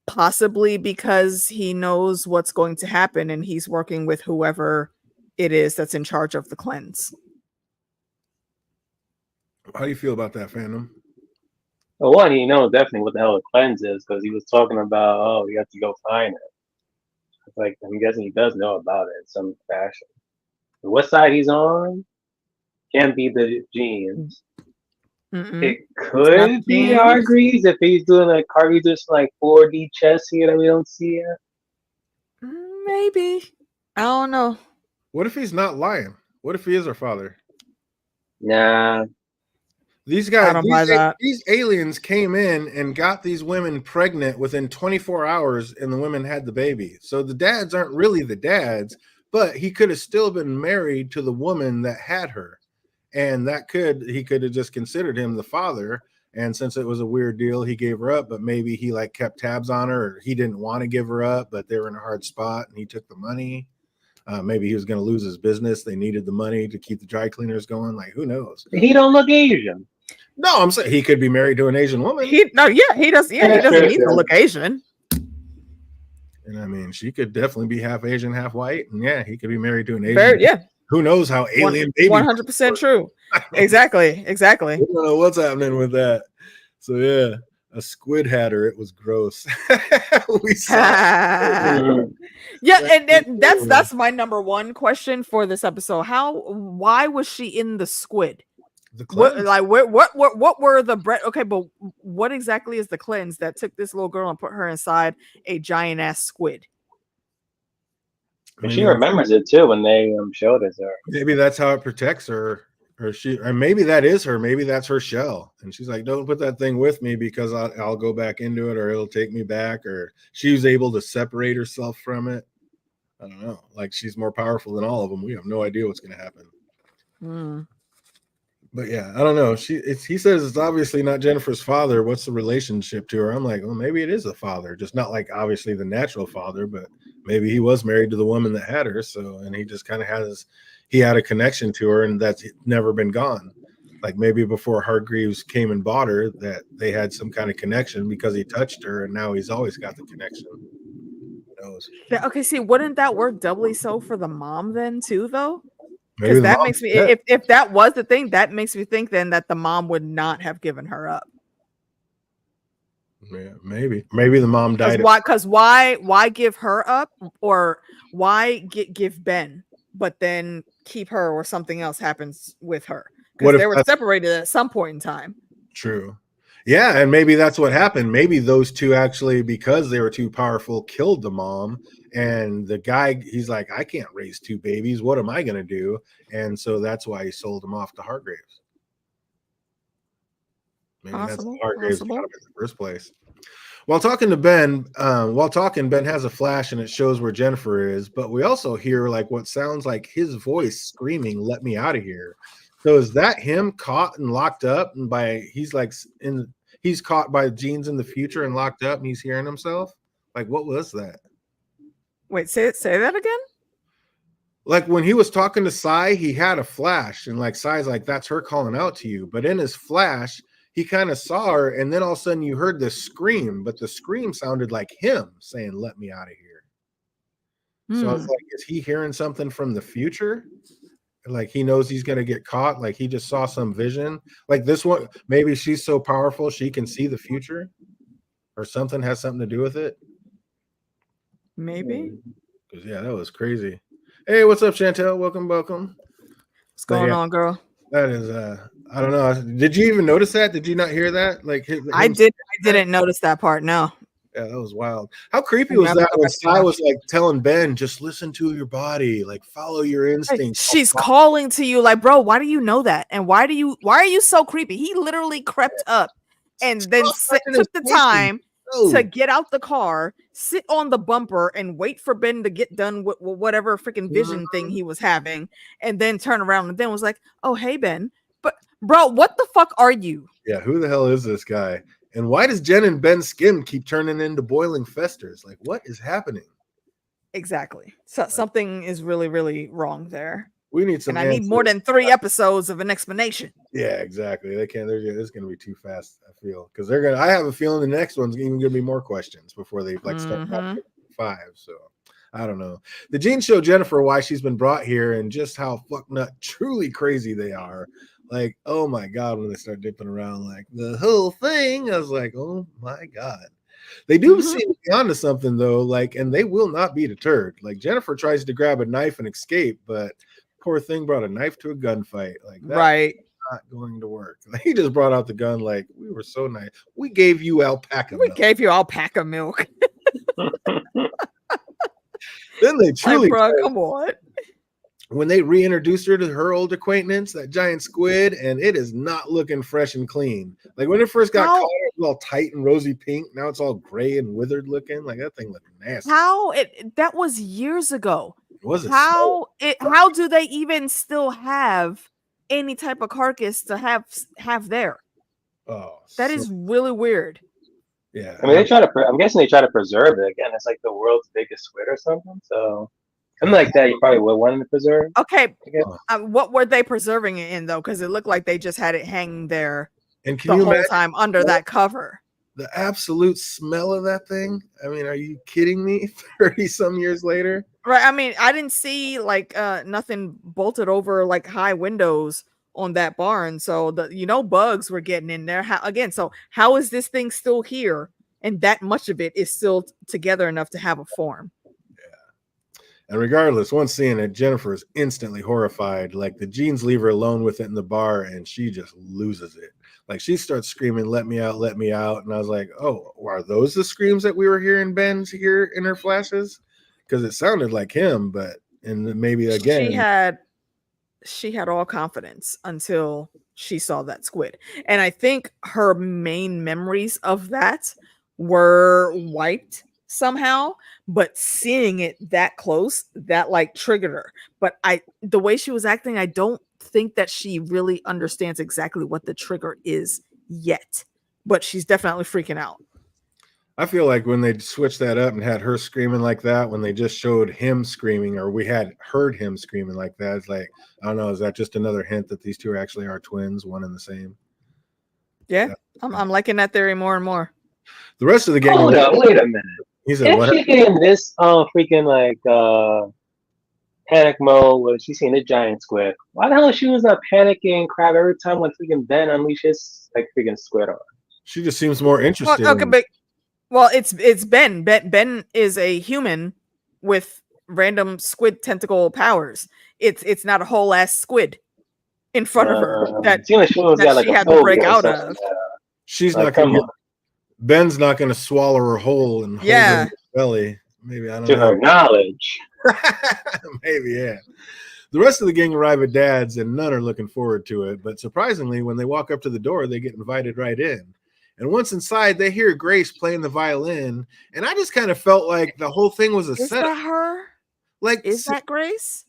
possibly because he knows what's going to happen and he's working with whoever it is that's in charge of the cleanse. How do you feel about that, fandom? Well, one, he knows definitely what the hell a cleanse is because he was talking about, oh, you have to go find it. It's like, I'm guessing he does know about it in some fashion. But what side he's on can't be the genes. It could be Hargreaves if he's doing like Hargreaves just like 4D chess here that we don't see yet. Maybe. I don't know. What if he's not lying? What if he is her father? Nah. These guys, these aliens came in and got these women pregnant within 24 hours, and the women had the baby. So the dads aren't really the dads, but he could have still been married to the woman that had her. And he could have just considered him the father. And since it was a weird deal, he gave her up, but maybe he like kept tabs on her, or he didn't want to give her up, but they were in a hard spot and he took the money. Maybe he was going to lose his business. They needed the money to keep the dry cleaners going. Like, who knows? He don't look Asian. No, I'm saying he could be married to an Asian woman. He does. Yeah, he doesn't need to look Asian. And I mean, she could definitely be half Asian, half white. And yeah, he could be married to an Asian. Who knows how alien baby? 100% true. Exactly. I don't know what's happening with that. So yeah, a squid had her. It was gross. We saw. Yeah, and that's my number one question for this episode. Why was she in the squid? The cleanse? What were the bread? Okay, but what exactly is the cleanse that took this little girl and put her inside a giant ass squid? She remembers it too when they showed it to her. Maybe that's how it protects her, or maybe that is her. Maybe that's her shell, and she's like, "Don't put that thing with me because I'll go back into it, or it'll take me back." Or she was able to separate herself from it. I don't know. Like she's more powerful than all of them. We have no idea what's going to happen. But yeah, I don't know. He says it's obviously not Jennifer's father. What's the relationship to her? I'm like, well, maybe it is a father, just not like obviously the natural father, but maybe he was married to the woman that had her. So, and he just kind of had a connection to her, and that's never been gone. Like maybe before Hargreaves came and bought her, that they had some kind of connection because he touched her, and now he's always got the connection. Who knows? Okay, see, wouldn't that work doubly so for the mom then too, though? Because that makes me, if that was the thing, that makes me think then that the mom would not have given her up. Yeah, maybe the mom died. Because why give her up, or why give Ben, but then keep her or something else happens with her What because if they were that's separated at some point in time. true? Yeah, and maybe that's what happened. Maybe those two actually, because they were too powerful, killed the mom. And the guy, he's like, I can't raise two babies. What am I going to do? And so that's why he sold them off to Hargraves. Maybe that's how Hargraves got him in the first place. While talking, Ben has a flash and it shows where Jennifer is, but we also hear like what sounds like his voice screaming, "Let me out of here." So is that him caught and locked up? And he's caught by genes in the future and locked up and he's hearing himself? Like, what was that? Wait, say that again? Like when he was talking to Sai, he had a flash and like Sai's like, that's her calling out to you. But in his flash, he kind of saw her, and then all of a sudden you heard this scream, but the scream sounded like him saying, "Let me out of here." So I was like, is he hearing something from the future? Like he knows he's gonna get caught, like he just saw some vision. Like this one, maybe she's so powerful she can see the future, or something has something to do with it. Maybe. Because yeah, that was crazy. Hey, what's up, Chantel? Welcome. What's going on, girl? That is I don't know. Did you even notice that? Did you not hear that? Like I didn't notice that part. No. Yeah, that was wild. How creepy was that when Sai was like telling Ben, just listen to your body, like follow your instincts. She's calling to you, like, bro, why do you know that? And why are you so creepy? He literally crept up and then took the time to get out the car, sit on the bumper, and wait for Ben to get done with whatever freaking vision thing he was having, and then turn around and then was like, oh, hey, Ben. But bro, what the fuck are you? Yeah, who the hell is this guy? And why does Jen and Ben's skin keep turning into boiling festers? Like, what is happening? Exactly. So something is really, really wrong there. We need some. And I need more than 3 episodes of an explanation. Yeah, exactly. They can't. It's going to be too fast. I feel because they're going. I have a feeling the next one's even going to be more questions before they like start 5. So I don't know. The genes show Jennifer why she's been brought here and just how fucknut truly crazy they are. Like, oh my God, when they start dipping around like the whole thing, I was like, oh my God. They do seem to be onto something though, like, and they will not be deterred. Like Jennifer tries to grab a knife and escape, but poor thing brought a knife to a gunfight. Like that right. Not going to work. Like, he just brought out the gun like, we were so nice. We gave you alpaca milk. Then they truly bro, come on. When they reintroduced her to her old acquaintance, that giant squid, and it is not looking fresh and clean. Like when it first got caught, it was all tight and rosy pink. Now it's all gray and withered looking. Like that thing looked nasty. That was years ago. Was it? How do they even still have any type of carcass to have there? Oh, that is really weird. Yeah, I mean, I'm guessing they try to preserve it. Again, it's like the world's biggest squid or something. So something like that, you probably would want to preserve. Okay, what were they preserving it in though? Because it looked like they just had it hanging there and the whole time under that cover. The absolute smell of that thing. I mean, are you kidding me? 30 some years later. Right. I mean, I didn't see like nothing bolted over like high windows on that barn. So bugs were getting in there. How is this thing still here? And that much of it is still together enough to have a form. Yeah. And regardless, once seeing it, Jennifer is instantly horrified. Like the genes leave her alone with it in the bar and she just loses it. Like she starts screaming, let me out, let me out. And I was like, oh, are those the screams that we were hearing Ben's hear in her flashes? Because it sounded like him, and maybe again. She had all confidence until she saw that squid. And I think her main memories of that were wiped somehow, but seeing it that close, that like triggered her. But the way she was acting, I don't think that she really understands exactly what the trigger is yet, but she's definitely freaking out. I feel like when they switched that up and had her screaming like that, when they just showed him screaming, or we had heard him screaming like that, it's like, I don't know, is that just another hint that these two actually are twins, one and the same? Yeah, I'm liking that theory more and more. The rest of the game. Hold up, wait a minute. He said, if she get in this freaking like panic mode where she's seeing a giant squid, why the hell she was not panicking crap every time when freaking Ben unleashes like freaking squid on her? She just seems more interested. Well, it's Ben. Ben is a human with random squid tentacle powers. it's not a whole ass squid in front of her that seems like she always got like she a had to break phobia or out something. of. She's Like, not gonna come get, on. Ben's not gonna swallow her whole and hold her Yeah. in his belly. Maybe, I don't To her know. knowledge. Maybe, yeah. The rest of the gang arrive at Dad's, and none are looking forward to it. But surprisingly, when they walk up to the door, they get invited right in. And once inside, they hear Grace playing the violin. And I just kind of felt like the whole thing was a Is setup. that her? Like, Is that Grace?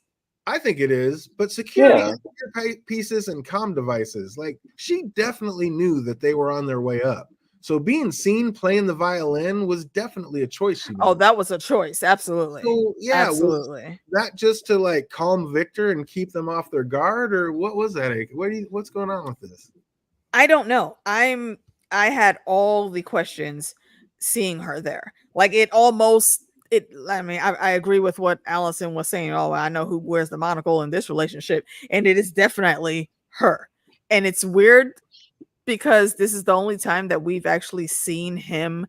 I think it is. But security Yeah. pieces and comm devices, like, she definitely knew that they were on their way up. So being seen playing the violin was definitely a choice she made. Oh, that was a choice. Absolutely. So, yeah, absolutely. Was that just to like calm Victor and keep them off their guard, or what was that? What's going on with this? I don't know. I had all the questions seeing her there. Like it almost I mean, I agree with what Allison was saying. Oh, I know who wears the monocle in this relationship, and it is definitely her. And it's weird because this is the only time that we've actually seen him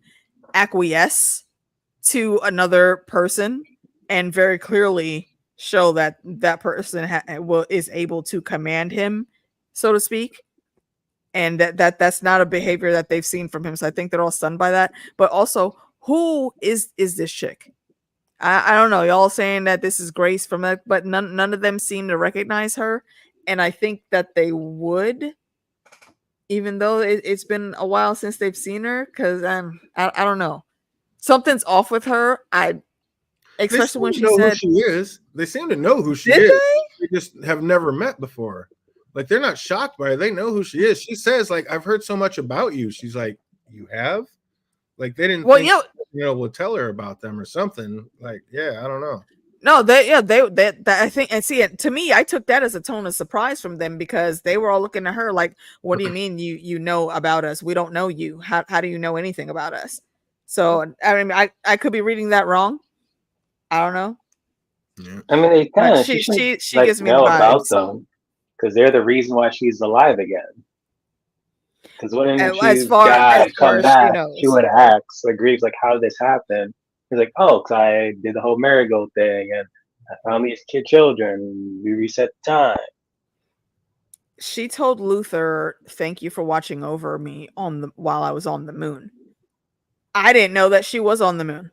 acquiesce to another person and very clearly show that that person is able to command him, so to speak. And that's not a behavior that they've seen from him. So I think they're all stunned by that. But also, who is this chick? I don't know. Y'all saying that this is Grace from that, but none of them seem to recognize her. And I think that they would, even though it's been a while since they've seen her, because I don't know. Something's off with her. Especially when she said who she is. They seem to know who she Did is. They just have never met before. Like, they're not shocked by her. They know who she is. She says, like, I've heard so much about you. She's like, you have? Like, they didn't think, we'll tell her about them or something. Like, yeah, I don't know. No, they I think, and see, to me, I took that as a tone of surprise from them because they were all looking at her like, what do you mean you know about us? We don't know you. How do you know anything about us? So I mean, I could be reading that wrong. I don't know. Yeah. I mean, they kind of she like, gives me know vibes about them because they're the reason why she's alive again. Because when she's come back, she would ask, like, Greaves, like, how did this happen? He's like, oh, because I did the whole marigold thing and I found these children. We reset time. She told Luther, "Thank you for watching over me while I was on the moon." I didn't know that she was on the moon.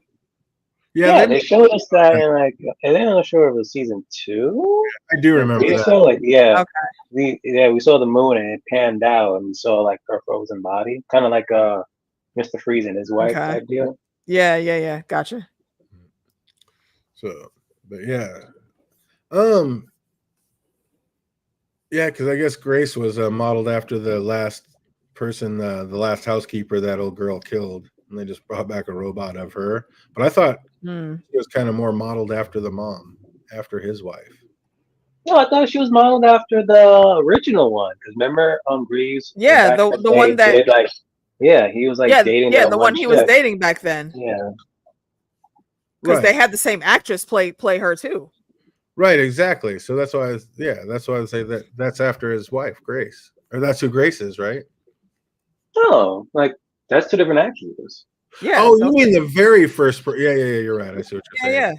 Yeah, they showed us that in like, and then I'm not sure if it was season 2. I do remember that. Saw, like, okay. We saw the moon and it panned out and we saw like her frozen body, kind of like Mr. Freeze and his wife type deal. Yeah, gotcha. So, but yeah, yeah, because I guess Grace was modeled after the last person, the last housekeeper that old girl killed, and they just brought back a robot of her. But I thought she was kind of more modeled after the mom, after his wife. No, I thought she was modeled after the original one. Because remember, Greaves. Yeah, the one that did, like, he was like dating. Yeah, the one he was dating back then. Yeah, because they had the same actress play her too. Right, exactly. So that's why that's why I would say that's after his wife, Grace, or that's who Grace is, right? Oh, like that's 2 different actresses. Yeah. Oh, you mean the very first? Yeah, you're right. I see what you're saying. Yeah.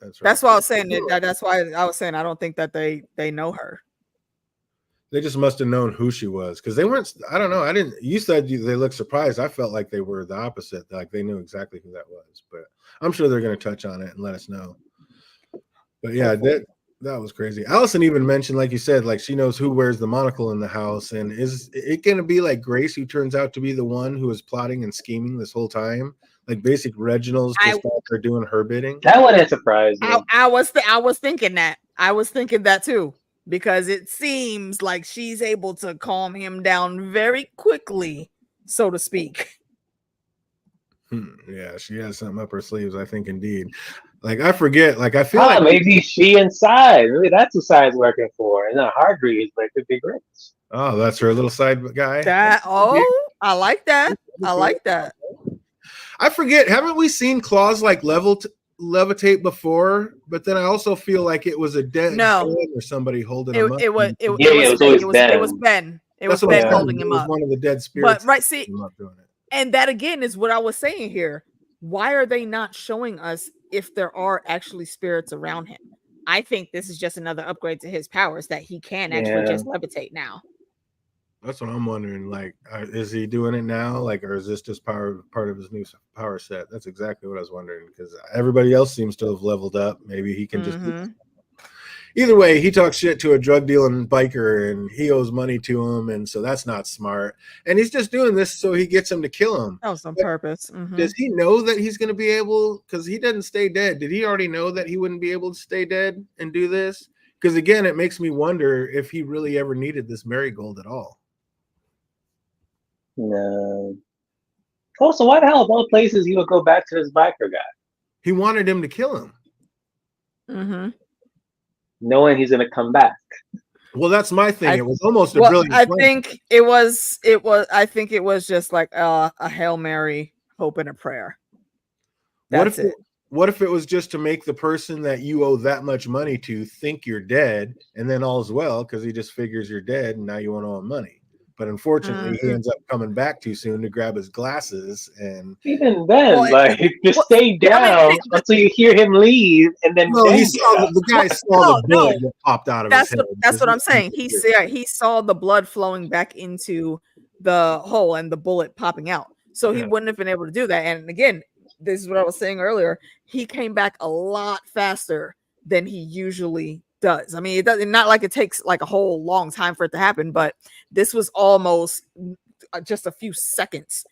That's right. That's why I was saying that's why I was saying I don't think that they know her. They just must have known who she was because they weren't. I don't know. I didn't. You said they looked surprised. I felt like they were the opposite. Like they knew exactly who that was. But I'm sure they're going to touch on it and let us know. But yeah, that was crazy. Allison even mentioned, like you said, like she knows who wears the monocle in the house, and is it going to be like Grace, who turns out to be the one who was plotting and scheming this whole time? Like basic Reginald's just out there doing her bidding. That wouldn't surprise me. I was thinking that. I was thinking that too, because it seems like she's able to calm him down very quickly, so to speak. Yeah, she has something up her sleeves, I think, indeed. Like I forget, like I feel like maybe she inside. Maybe that's what side's working for. And not Hargreaves, but it could be Grace. Oh, that's her little side guy. I like that. I like that. I forget. Haven't we seen Claws like levitate before? But then I also feel like it was a dead or somebody holding him up. It was Ben. It was Ben holding him up. One of the dead spirits. But right, see, and that again is what I was saying here. Why are they not showing us if there are actually spirits around him? I think this is just another upgrade to his powers that he can actually Yeah. just levitate now. That's what I'm wondering. Like, is he doing it now? Like, or is this just part of his new power set? That's exactly what I was wondering, because everybody else seems to have leveled up. Maybe he can just do Mm-hmm. either way. He talks shit to a drug dealing biker and he owes money to him, and so that's not smart. And he's just doing this so he gets him to kill him. That was on But purpose. Mm-hmm. does he know that he's going to be able, because he doesn't stay dead? Did he already know that he wouldn't be able to stay dead and do this? Because again, it makes me wonder if he really ever needed this marigold at all. No. Also, why the hell of all places he would go back to this biker guy, He wanted him to kill him. Mm-hmm. knowing he's gonna come back? Well, that's my thing. I- It was almost a Well, brilliant I plan. think it was. I think it was just like a Hail Mary, hope and a prayer. That's it. What if it was just to make the person that you owe that much money to think you're dead, and then all's well because he just figures you're dead and now you want to owe him money. But unfortunately, he ends up coming back too soon to grab his glasses. And Even then, Well, like, just well, stay down until you hear him leave, and then well, then he get saw up. the guy saw the No, blood that popped out of his head. That's what I'm saying. He saw the blood flowing back into the hole and the bullet popping out. So he Yeah. wouldn't have been able to do that. And again, this is what I was saying earlier. He came back a lot faster than he usually does. I mean, it doesn't, not like it takes like a whole long time for it to happen, but this was almost just a few seconds.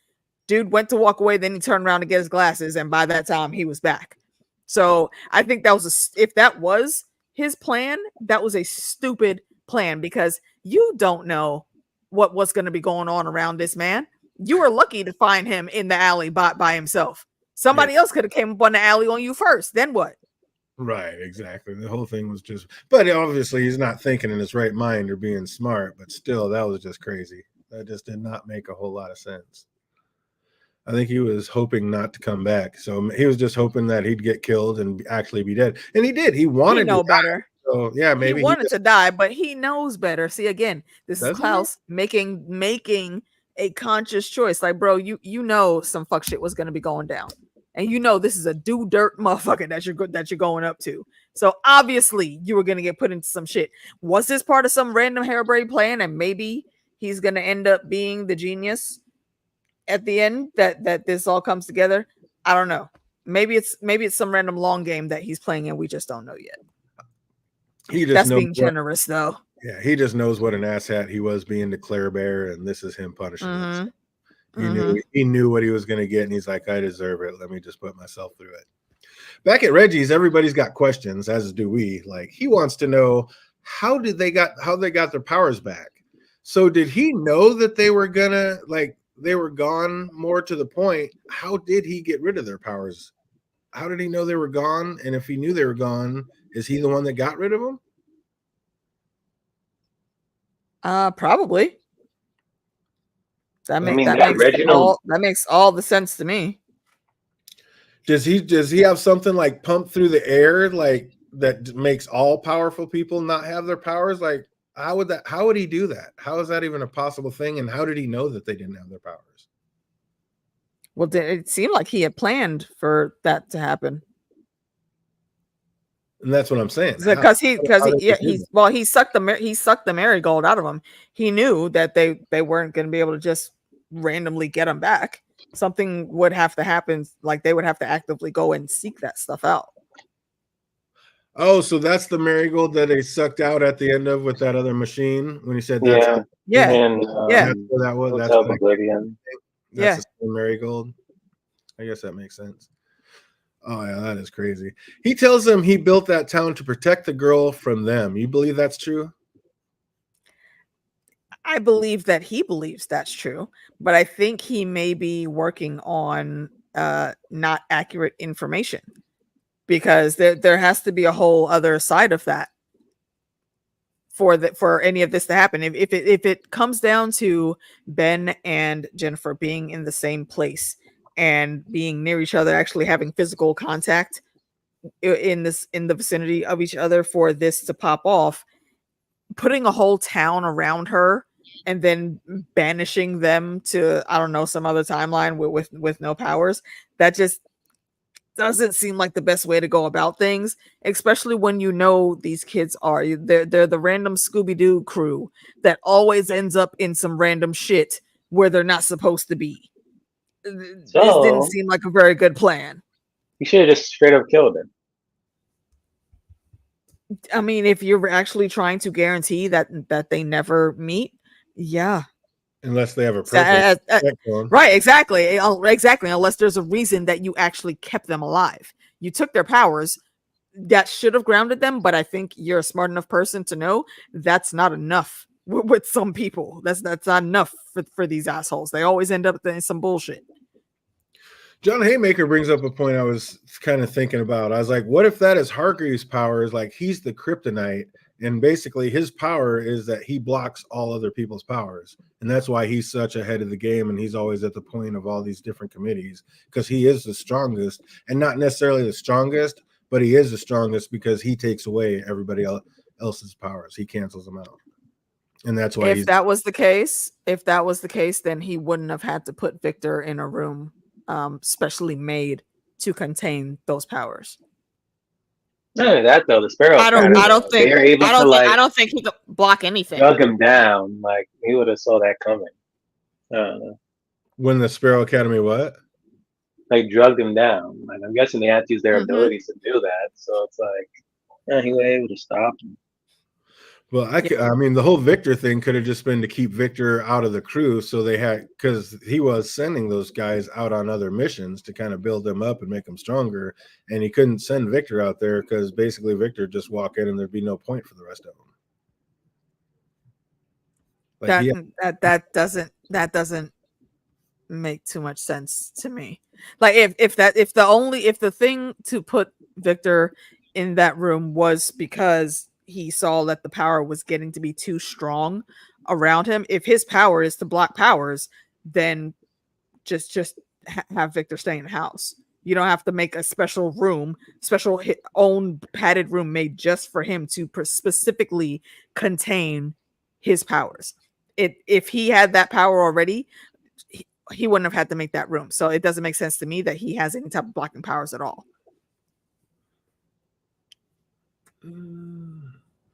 Dude went to walk away, then he turned around to get his glasses, and by that time he was back. So I think that was if that was his plan, that was a stupid plan, because you don't know what's going to be going on around this man. You were lucky to find him in the alley by himself. Somebody else could have came up on the alley on you first. Then what? Right, exactly. The whole thing was just, but obviously he's not thinking in his right mind or being smart, but still, that was just crazy. That just did not make a whole lot of sense. I think he was hoping not to come back. So he was just hoping that he'd get killed and actually be dead. And he did. He wanted know to better. Die. So yeah, maybe he wanted to die, but he knows better. See, again, this is Klaus making a conscious choice. Like, bro, you know some fuck shit was gonna be going down. And you know this is a do dirt motherfucker that you're going up to. So obviously you were gonna get put into some shit. Was this part of some random harebrained plan, and maybe he's gonna end up being the genius at the end that this all comes together? I don't know. Maybe it's some random long game that he's playing and we just don't know yet. That's being generous, though. Yeah, he just knows what an asshat he was being to Claire Bear, and this is him punishing him. He knew what he was going to get, and he's like, I deserve it. Let me just put myself through it. Back at Reggie's, everybody's got questions, as do we. Like, he wants to know how they got their powers back. So did he know that they were gonna, like, they were gone? More to the point, how did he get rid of their powers? How did he know they were gone? And if he knew they were gone, is he the one that got rid of them? Probably. That makes all the sense to me. Does he have something like pumped through the air, like that makes all powerful people not have their powers? Like, how would he do that? How is that even a possible thing? And how did he know that they didn't have their powers? Well, it seemed like he had planned for that to happen. And that's what I'm saying. Because he sucked the marigold out of him. He knew that they weren't going to be able to just randomly get him back. Something would have to happen. Like, they would have to actively go and seek that stuff out. Oh, so that's the marigold that they sucked out at the end of with that other machine when he said that. Yeah. And, that's what that was. That's the same marigold. I guess that makes sense. Oh yeah, that is crazy. He tells them he built that town to protect the girl from them. You believe that's true? I believe that he believes that's true, but I think he may be working on not accurate information, because there has to be a whole other side of that for any of this to happen. If it comes down to Ben and Jennifer being in the same place and being near each other, actually having physical contact in the vicinity of each other for this to pop off, putting a whole town around her and then banishing them to, I don't know, some other timeline with no powers, that just doesn't seem like the best way to go about things, especially when you know these kids are they're the random Scooby-Doo crew that always ends up in some random shit where they're not supposed to be. This didn't So seem like a very good plan. you should have just straight up killed him. I mean, if you're actually trying to guarantee that they never meet, yeah. Unless they have a So, purpose. right, exactly. Exactly. Unless there's a reason that you actually kept them alive. You took their powers. That should have grounded them, but I think you're a smart enough person to know that's not enough with some people. That's not enough for these assholes. They always end up in some bullshit. John Haymaker brings up a point I was kind of thinking about. I was like, what if that is Hargreaves' power? Is like he's the kryptonite, and basically his power is that he blocks all other people's powers. And that's why he's such ahead of the game, and he's always at the point of all these different committees, because he is the strongest, and not necessarily the strongest, but he is the strongest because he takes away everybody else's powers. He cancels them out. And that's why if that was the case, then he wouldn't have had to put Victor in a room specially made to contain those powers. Not only that though, the Sparrow. I don't think he could block anything. Drug him down, like he would have saw that coming. I don't know. When the Sparrow Academy what? Like drugged him down. Like I'm guessing they had to use their abilities to do that. So it's like, he was able to stop him. Well, I mean, the whole Victor thing could have just been to keep Victor out of the crew. So they had, because he was sending those guys out on other missions to kind of build them up and make them stronger. And he couldn't send Victor out there because basically Victor just walk in and there'd be no point for the rest of them. Like that doesn't make too much sense to me. Like if the thing to put Victor in that room was because he saw that the power was getting to be too strong around him. If his power is to block powers, then just have Victor stay in the house. You don't have to make a special room, own padded room made just for him to specifically contain his powers. If he had that power already, he wouldn't have had to make that room. So it doesn't make sense to me that he has any type of blocking powers at all.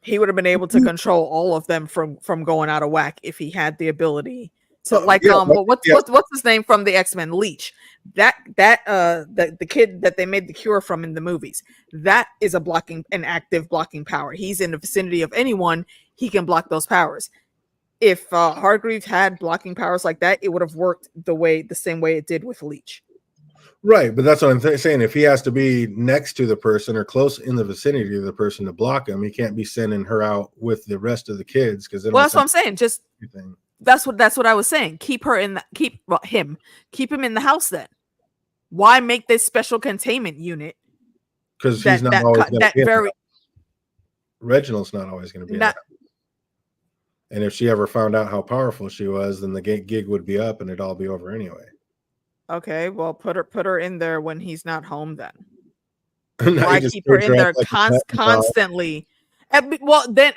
He would have been able to control all of them from going out of whack if he had the ability to. What's his name from the X-Men? Leech. The kid that they made the cure from in the movies. That is an active blocking power. He's in the vicinity of anyone, he can block those powers. If Hargreaves had blocking powers like that, it would have worked the same way it did with Leech. Right, but that's what I'm saying. If he has to be next to the person or close in the vicinity of the person to block him, he can't be sending her out with the rest of the kids because that's what I'm saying. Just that's what I was saying. Keep him in the house. Then why make this special containment unit? Because he's not always going to be. Reginald's not always going to be. And if she ever found out how powerful she was, then the gig would be up and it'd all be over anyway. Okay, well, put her in there when he's not home then. Why keep her in there constantly? Well, then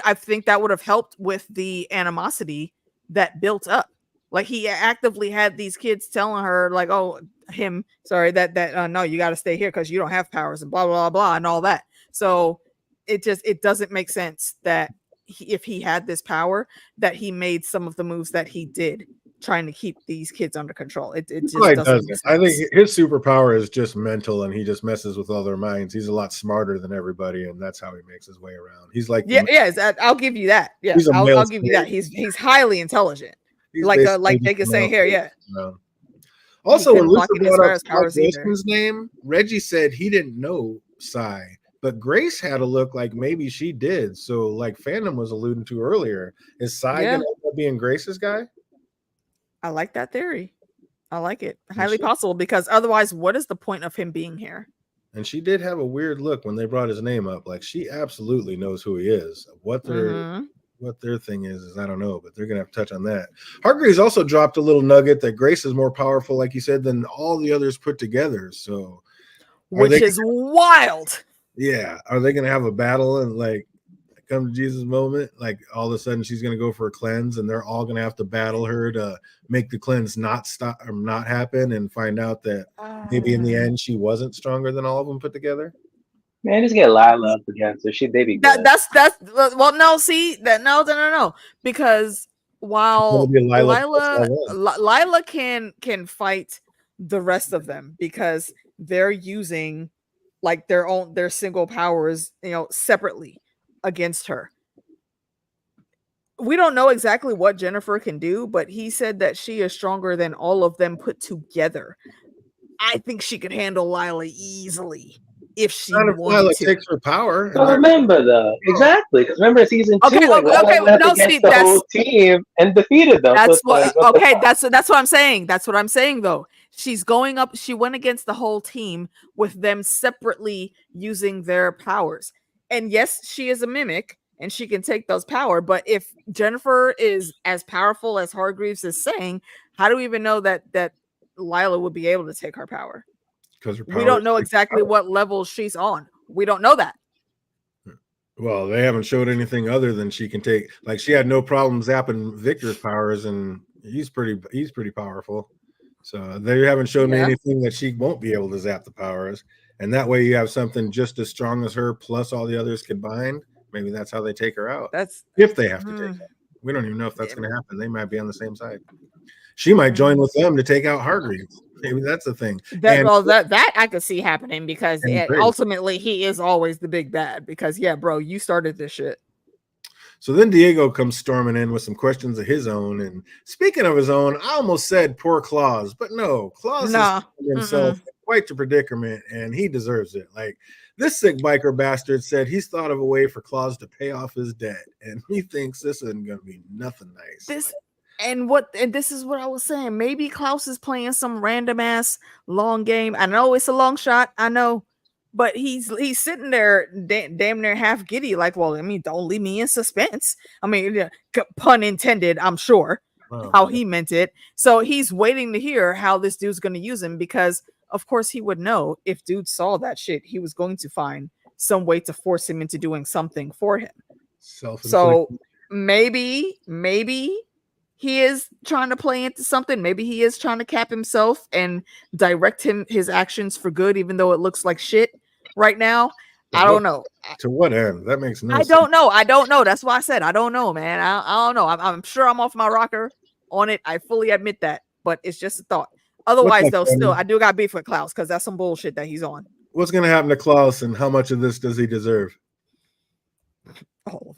I think that would have helped with the animosity that built up. Like he actively had these kids telling her, like, no, you got to stay here because you don't have powers and blah blah blah and all that. So it doesn't make sense that if he had this power, that he made some of the moves that he did, trying to keep these kids under control. It just doesn't. I think his superpower is just mental, and he just messes with all their minds. He's a lot smarter than everybody, and that's how he makes his way around. He's like, I'll give you that. Yeah, I'll give you that. He's highly intelligent. Like Jake is saying here. Yeah. Also, when Luther brought up Grossman's name, Reggie said he didn't know Psy, but Grace had a look like maybe she did. So, like Fandom was alluding to earlier, is Psy going to end up being Grace's guy? I like that theory. I like it. Highly possible, because otherwise, what is the point of him being here? And she did have a weird look when they brought his name up. Like, she absolutely knows who he is. What their thing is I don't know, but they're going to have to touch on that. Hargreaves also dropped a little nugget that Grace is more powerful, like you said, than all the others put together. So, which is wild. Yeah. Are they going to have a battle? And like, come to Jesus moment, like all of a sudden she's gonna go for a cleanse, and they're all gonna have to battle her to make the cleanse not stop or not happen, and find out that maybe in the end she wasn't stronger than all of them put together. Man, just get Lila up against her. They be good. That's well, no, see that no, because while Lila can fight the rest of them because they're using like their single powers, separately against her. We don't know exactly what Jennifer can do, but he said that she is stronger than all of them put together. I think she could handle Lila easily if she wanted to. Takes her power. But remember, though, exactly, because remember season 2, went against the whole team and defeated them. That's that's what I'm saying. That's what I'm saying, though. She's going up. She went against the whole team with them separately using their powers. And yes, she is a mimic and she can take those power. But if Jennifer is as powerful as Hargreaves is saying, how do we even know that Lila would be able to take her power? Because we don't know exactly what level she's on. We don't know that. Well, they haven't showed anything other than she can take. Like she had no problem zapping Victor's powers, and he's pretty powerful. So they haven't shown me anything that she won't be able to zap the powers. And that way you have something just as strong as her plus all the others combined. Maybe that's how they take her out. That's if they have to take her. We don't even know if that's going to happen. They might be on the same side. She might join with them to take out Hargreaves. Maybe that's the thing. That I could see happening because ultimately he is always the big bad. Because bro, you started this shit. So then Diego comes storming in with some questions of his own. And speaking of his own, I almost said poor Claus, but no, Claus is himself quite the predicament, and he deserves it. Like this sick biker bastard said he's thought of a way for Claus to pay off his debt, and he thinks this isn't going to be nothing nice. And this is what I was saying. Maybe Klaus is playing some random ass long game. I know it's a long shot. I know. But he's sitting there damn near half giddy, like, well, I mean, don't leave me in suspense. I mean, pun intended, I'm sure, how he meant it. So he's waiting to hear how this dude's going to use him because, of course, he would know if dude saw that shit, he was going to find some way to force him into doing something for him. So maybe he is trying to play into something. Maybe he is trying to cap himself and direct his actions for good, even though it looks like shit right now. I don't know. To what end? That makes no sense. I don't know. That's why I said I don't know, man. I don't know. I'm sure I'm off my rocker on it. I fully admit that, but it's just a thought. Otherwise, though, still, I do got beef with Klaus because that's some bullshit that he's on. What's going to happen to Klaus, and how much of this does he deserve?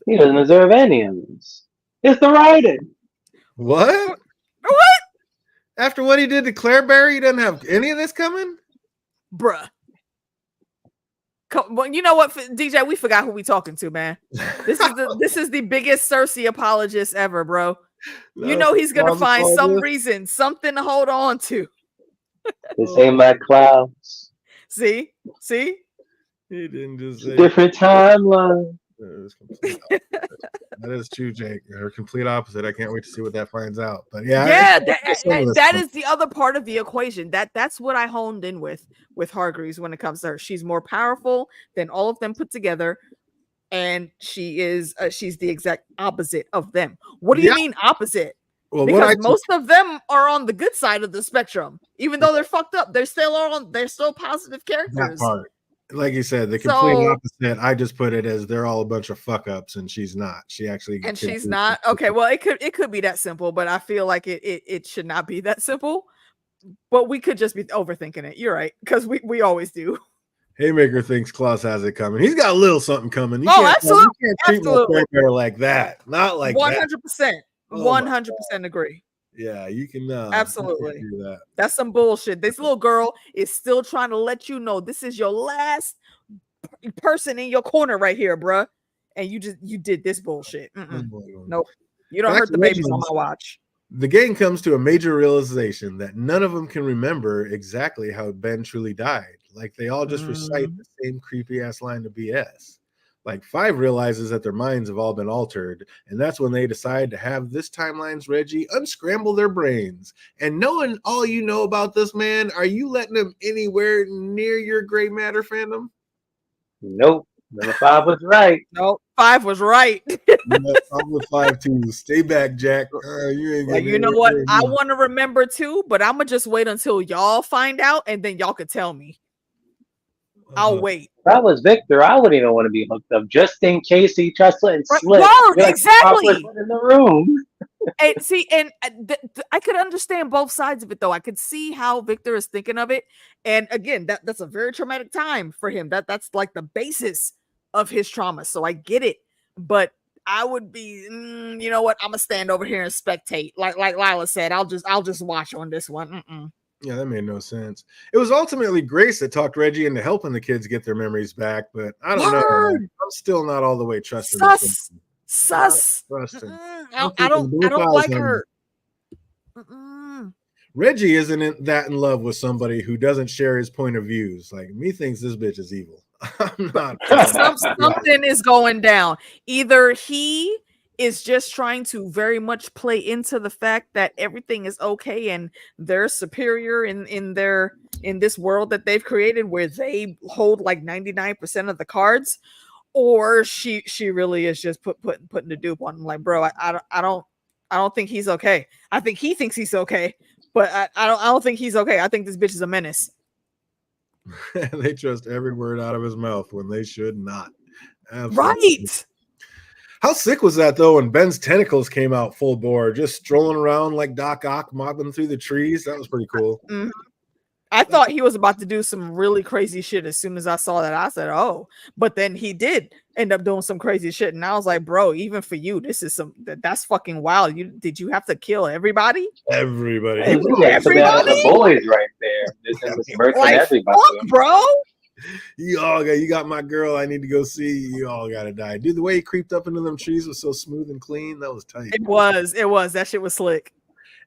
He doesn't deserve any of this. It's the writing. What? After what he did to Claire Berry, he doesn't have any of this coming? Bruh. Well, you know what, DJ? We forgot who we talking to, man. This is the biggest Cersei apologist ever, bro. No, you know he's gonna find some reason, something to hold on to. This ain't my Klaus. See? He didn't just say different timeline. That is true, Jake. They're complete opposite. I can't wait to see what that finds out. But that is the other part of the equation. That's what I honed in with Hargreaves when it comes to her. She's more powerful than all of them put together, and she's the exact opposite of them. What do you mean opposite? Well, because most of them are on the good side of the spectrum, even though they're fucked up. They're still positive characters. That part. Like you said, the complete opposite. I just put it as they're all a bunch of fuck ups, and she's not. She's not. Okay, well, it could be that simple, but I feel like it should not be that simple. But we could just be overthinking it. You're right, because we always do. Haymaker thinks Klaus has it coming. He's got a little something coming. Absolutely. You can't treat my like that. Not like 100%. 100% agree. Yeah, you can absolutely do that. That's some bullshit. This little girl is still trying to let you know this is your last person in your corner right here, bruh. And you did this bullshit. Nope. You don't hurt the babies on my watch. The gang comes to a major realization that none of them can remember exactly how Ben truly died. Like they all just recite the same creepy ass line of BS. Like 5 realizes that their minds have all been altered, and that's when they decide to have this timeline's Reggie unscramble their brains. And knowing all you know about this man, are you letting him anywhere near your gray matter fandom? Nope. Number 5 was right. No, 5 was right. I'm with 5 too. Stay back, Jack. You ain't Like, getting you know anywhere what? near I me. want to remember too, but I'm gonna just wait until y'all find out, and then y'all could tell me. I'll wait. If I was Victor, I wouldn't even want to be hooked up just in case he tries to slip. Word, You're like the awkward exactly. one in the room. And see, and I could understand both sides of it, though. I could see how Victor is thinking of it, and again, that's a very traumatic time for him. That's like the basis of his trauma. So I get it, but I would be, you know what? I'm gonna stand over here and spectate, like Lila said. I'll just watch on this one. Yeah, that made no sense. It was ultimately Grace that talked Reggie into helping the kids get their memories back, but I don't know. I'm still not all the way trusting. Sus. I don't like her. Reggie isn't that in love with somebody who doesn't share his point of views. Like, me thinks this bitch is evil. I'm not. Something is going down. Either he is just trying to very much play into the fact that everything is okay and they're superior in this world that they've created where they hold like 99% of the cards, or she really is just putting the dupe on him. Like, bro, I don't think he's okay. I think he thinks he's okay, but I don't think he's okay. I think this bitch is a menace. They trust every word out of his mouth when they should not. Absolutely. Right. How sick was that though when Ben's tentacles came out full bore, just strolling around like Doc Ock, mobbing through the trees? That was pretty cool. Mm-hmm. I thought he was about to do some really crazy shit as soon as I saw that. I said, oh, but then he did end up doing some crazy shit. And I was like, bro, even for you, this is that's fucking wild. Did you have to kill everybody? Everybody. Hey, the boys right there. Like, fuck, bro. You got my girl. I need to go see. You all gotta die. Dude, the way he creeped up into them trees was so smooth and clean. That was tight. It was. That shit was slick.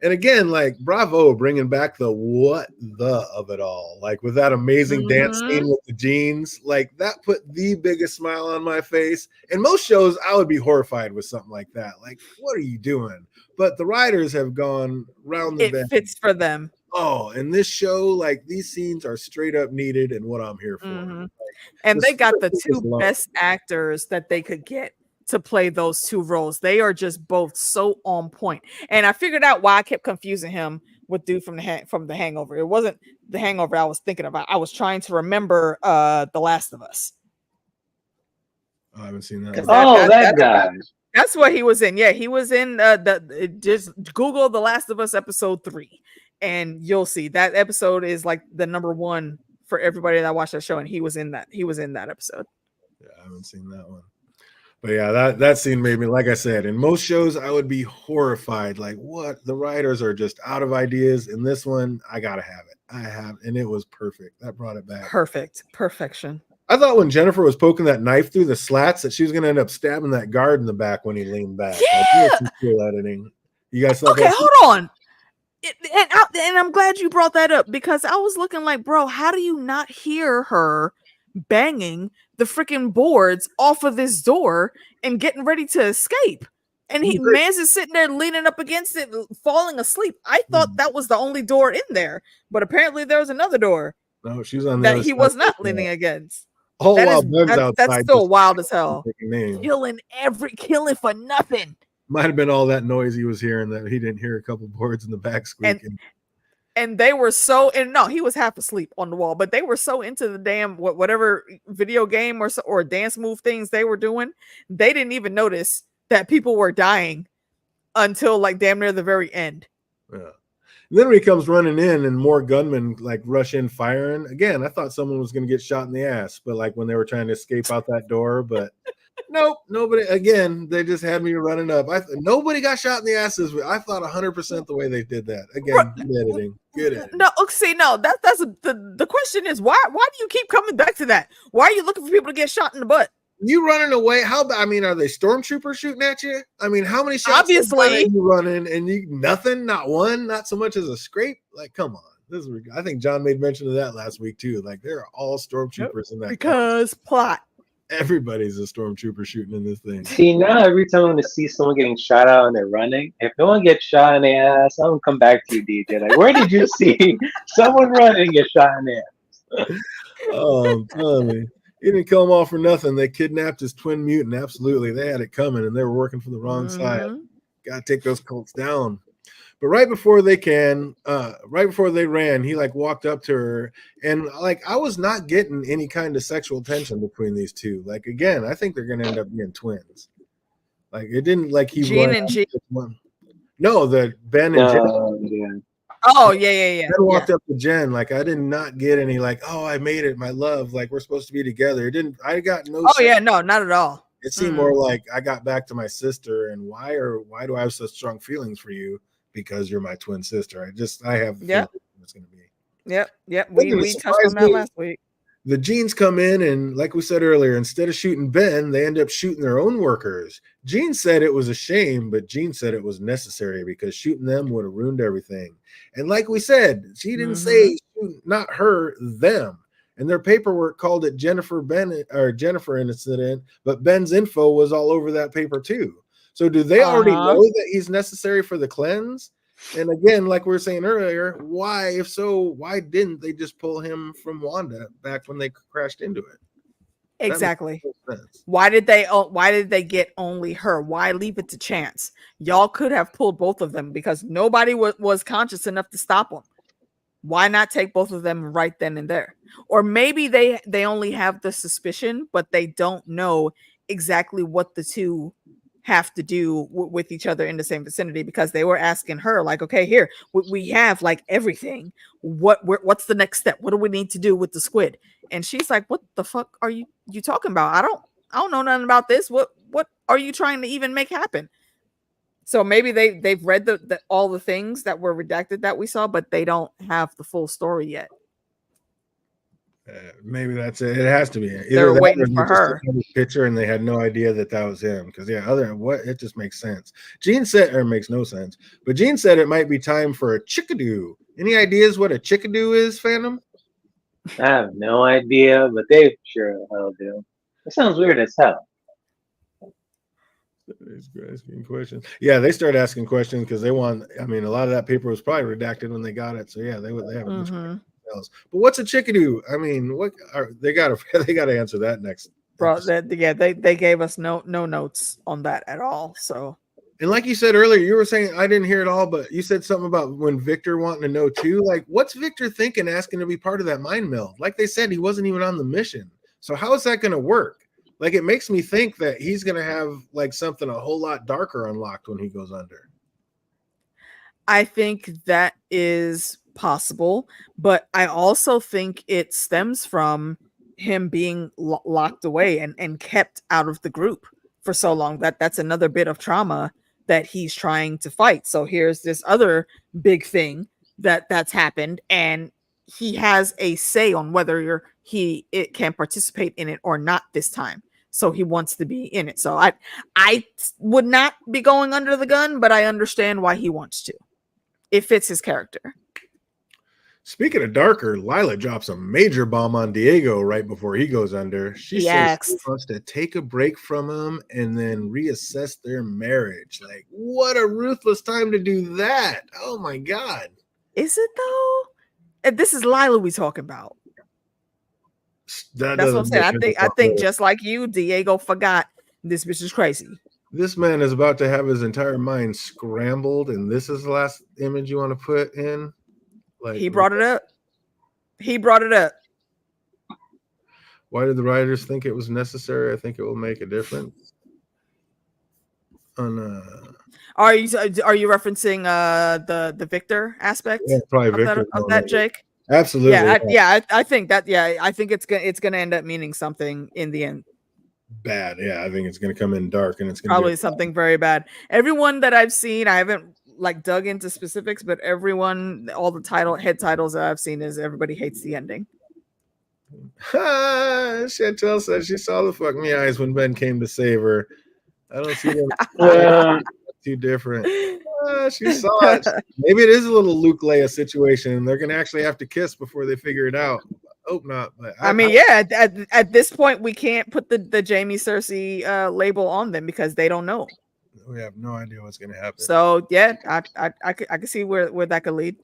And again, like, bravo, bringing back the what the of it all. Like, with that amazing dance scene with the jeans, like, that put the biggest smile on my face. In most shows, I would be horrified with something like that. Like, what are you doing? But the writers have gone round the bend. It fits for them. Oh, and this show, like, these scenes are straight up needed and what I'm here for. Like, and they got the two best actors that they could get to play those two roles. They are just both so on point. And I figured out why I kept confusing him with dude from the Hangover. It wasn't the Hangover I was thinking about. I was trying to remember The Last of Us. Oh, I haven't seen that. That guy. That's what he was in. Yeah, he was in just Google The Last of Us episode 3 and you'll see that episode is like the number one for everybody that watched that show, and he was in that episode. Yeah, I haven't seen that one. But yeah, that scene made me, like I said, in most shows I would be horrified. Like, what? The writers are just out of ideas. In this one, I gotta have it. And it was perfect. That brought it back. Perfection. I thought when Jennifer was poking that knife through the slats that she was gonna end up stabbing that guard in the back when he leaned back. Yeah. Like, cool editing. You guys thought okay, hold on. And I'm glad you brought that up because I was looking like, bro, how do you not hear her banging the freaking boards off of this door and getting ready to escape? And Mans is sitting there leaning up against it, falling asleep. I thought that was the only door in there, but apparently there was another door. No, she's on that he was not leaning against. That's still wild as hell. Killing for nothing. Might have been all that noise he was hearing that he didn't hear a couple boards in the back squeaking. And they were he was half asleep on the wall, but they were so into the damn whatever video game or dance move things they were doing, they didn't even notice that people were dying until like damn near the very end. Yeah. And then when he comes running in and more gunmen like rush in firing. Again, I thought someone was going to get shot in the ass, but like when they were trying to escape out that door, but nope, nobody. Again, they just had me running up. Nobody got shot in the asses. I thought 100% the way they did that. Again, good editing. No, that's the question is why do you keep coming back to that? Why are you looking for people to get shot in the butt? You running away? Are they stormtroopers shooting at you? I mean, how many shots obviously are you running and you nothing, not one, not so much as a scrape? Like, come on. I think John made mention of that last week too. Like, they're all stormtroopers in that because plot. Everybody's a stormtrooper shooting in this thing. See, now every time I'm going to see someone getting shot out and they're running, if no one gets shot in the ass, I'm going to come back to you, DJ. Like, where did you see someone running and get shot in the ass? Oh, I'm telling you. He didn't kill them all for nothing. They kidnapped his twin mutant. Absolutely. They had it coming and they were working for the wrong side. Gotta take those cults down. But right before they ran, he like walked up to her and like I was not getting any kind of sexual tension between these two. Like again, I think they're gonna end up being twins. Like it didn't like he Jean and Jean. No, the Ben and Jen. Yeah. Oh yeah. Ben walked up to Jen. Like I did not get any like, oh, I made it, my love. Like we're supposed to be together. It didn't. I got no. Oh yeah, no, not at all. It seemed more like I got back to my sister, and why do I have such strong feelings for you? Because you're my twin sister. I have. It's gonna be. Yep. We touched on that last week. The Jeans come in, and like we said earlier, instead of shooting Ben, they end up shooting their own workers. Jean said it was a shame, but Jean said it was necessary because shooting them would have ruined everything. And like we said, she didn't say not her, them. And their paperwork called it Jennifer incident, but Ben's info was all over that paper too. So do they already know that he's necessary for the cleanse? And again, like we were saying earlier, why, if so, why didn't they just pull him from Wanda back when they crashed into it? Exactly. Why did they get only her? Why leave it to chance? Y'all could have pulled both of them because nobody was conscious enough to stop them. Why not take both of them right then and there? Or maybe they only have the suspicion, but they don't know exactly what the two have to do with each other in the same vicinity, because they were asking her like, okay, here we have like everything. What's the next step? What do we need to do with the squid? And she's like, what the fuck are you talking about? I don't know nothing about this. What are you trying to even make happen? So maybe they've read all the things that were redacted that we saw, but they don't have the full story yet. Maybe that's it. It has to be. They're waiting for her picture, and they had no idea that was him. Because it just makes sense. Jean said, or makes no sense, but Jean said it might be time for a chickadee. Any ideas what a chickadee is, Phantom? I have no idea, but they sure hell do. It sounds weird as hell. Asking questions. Yeah, they started asking questions because they want. I mean, a lot of that paper was probably redacted when they got it. So yeah, they have. But what's a chickadee? I mean, what are they got to answer that next. Bro, they gave us no notes on that at all. So, and like you said earlier, you were saying I didn't hear it all, but you said something about when Victor wanting to know too. Like, what's Victor thinking asking to be part of that mind meld? Like they said, he wasn't even on the mission. So how is that going to work? Like, it makes me think that he's going to have like something a whole lot darker unlocked when he goes under. I think that is possible, but I also think it stems from him being locked away and kept out of the group for so long. That's another bit of trauma that he's trying to fight. So here's this other big thing that's happened, and he has a say on whether it can participate in it or not this time. So he wants to be in it. So I would not be going under the gun, but I understand why he wants to. It fits his character. Speaking of darker, Lila drops a major bomb on Diego right before he goes under. She says she wants to take a break from him and then reassess their marriage. Like, what a ruthless time to do that. Oh my God. Is it though? And this is Lila we talking about. That's what I'm saying. I think just like you, Diego forgot this bitch is crazy. This man is about to have his entire mind scrambled, and this is the last image you want to put in. Like, he brought it up. Why did the writers think it was necessary? I think it will make a difference. Are you referencing the Victor aspect? Yeah, probably Victor of that, Jake. Absolutely. I think that. Yeah, I think it's gonna end up meaning something in the end. Bad. Yeah, I think it's gonna come in dark, and it's gonna probably something very bad. Everyone that I've seen, I haven't like dug into specifics, but all the head titles that I've seen is everybody hates the ending. Chantel says she saw the fuck me eyes when Ben came to save her. I don't see them too different. She saw it. Maybe it is a little Luke Leia situation, and they're gonna actually have to kiss before they figure it out. Hope not. But at this point, we can't put the Jamie Cersei label on them because they don't know. We have no idea what's gonna happen. So yeah, I can see where that could lead.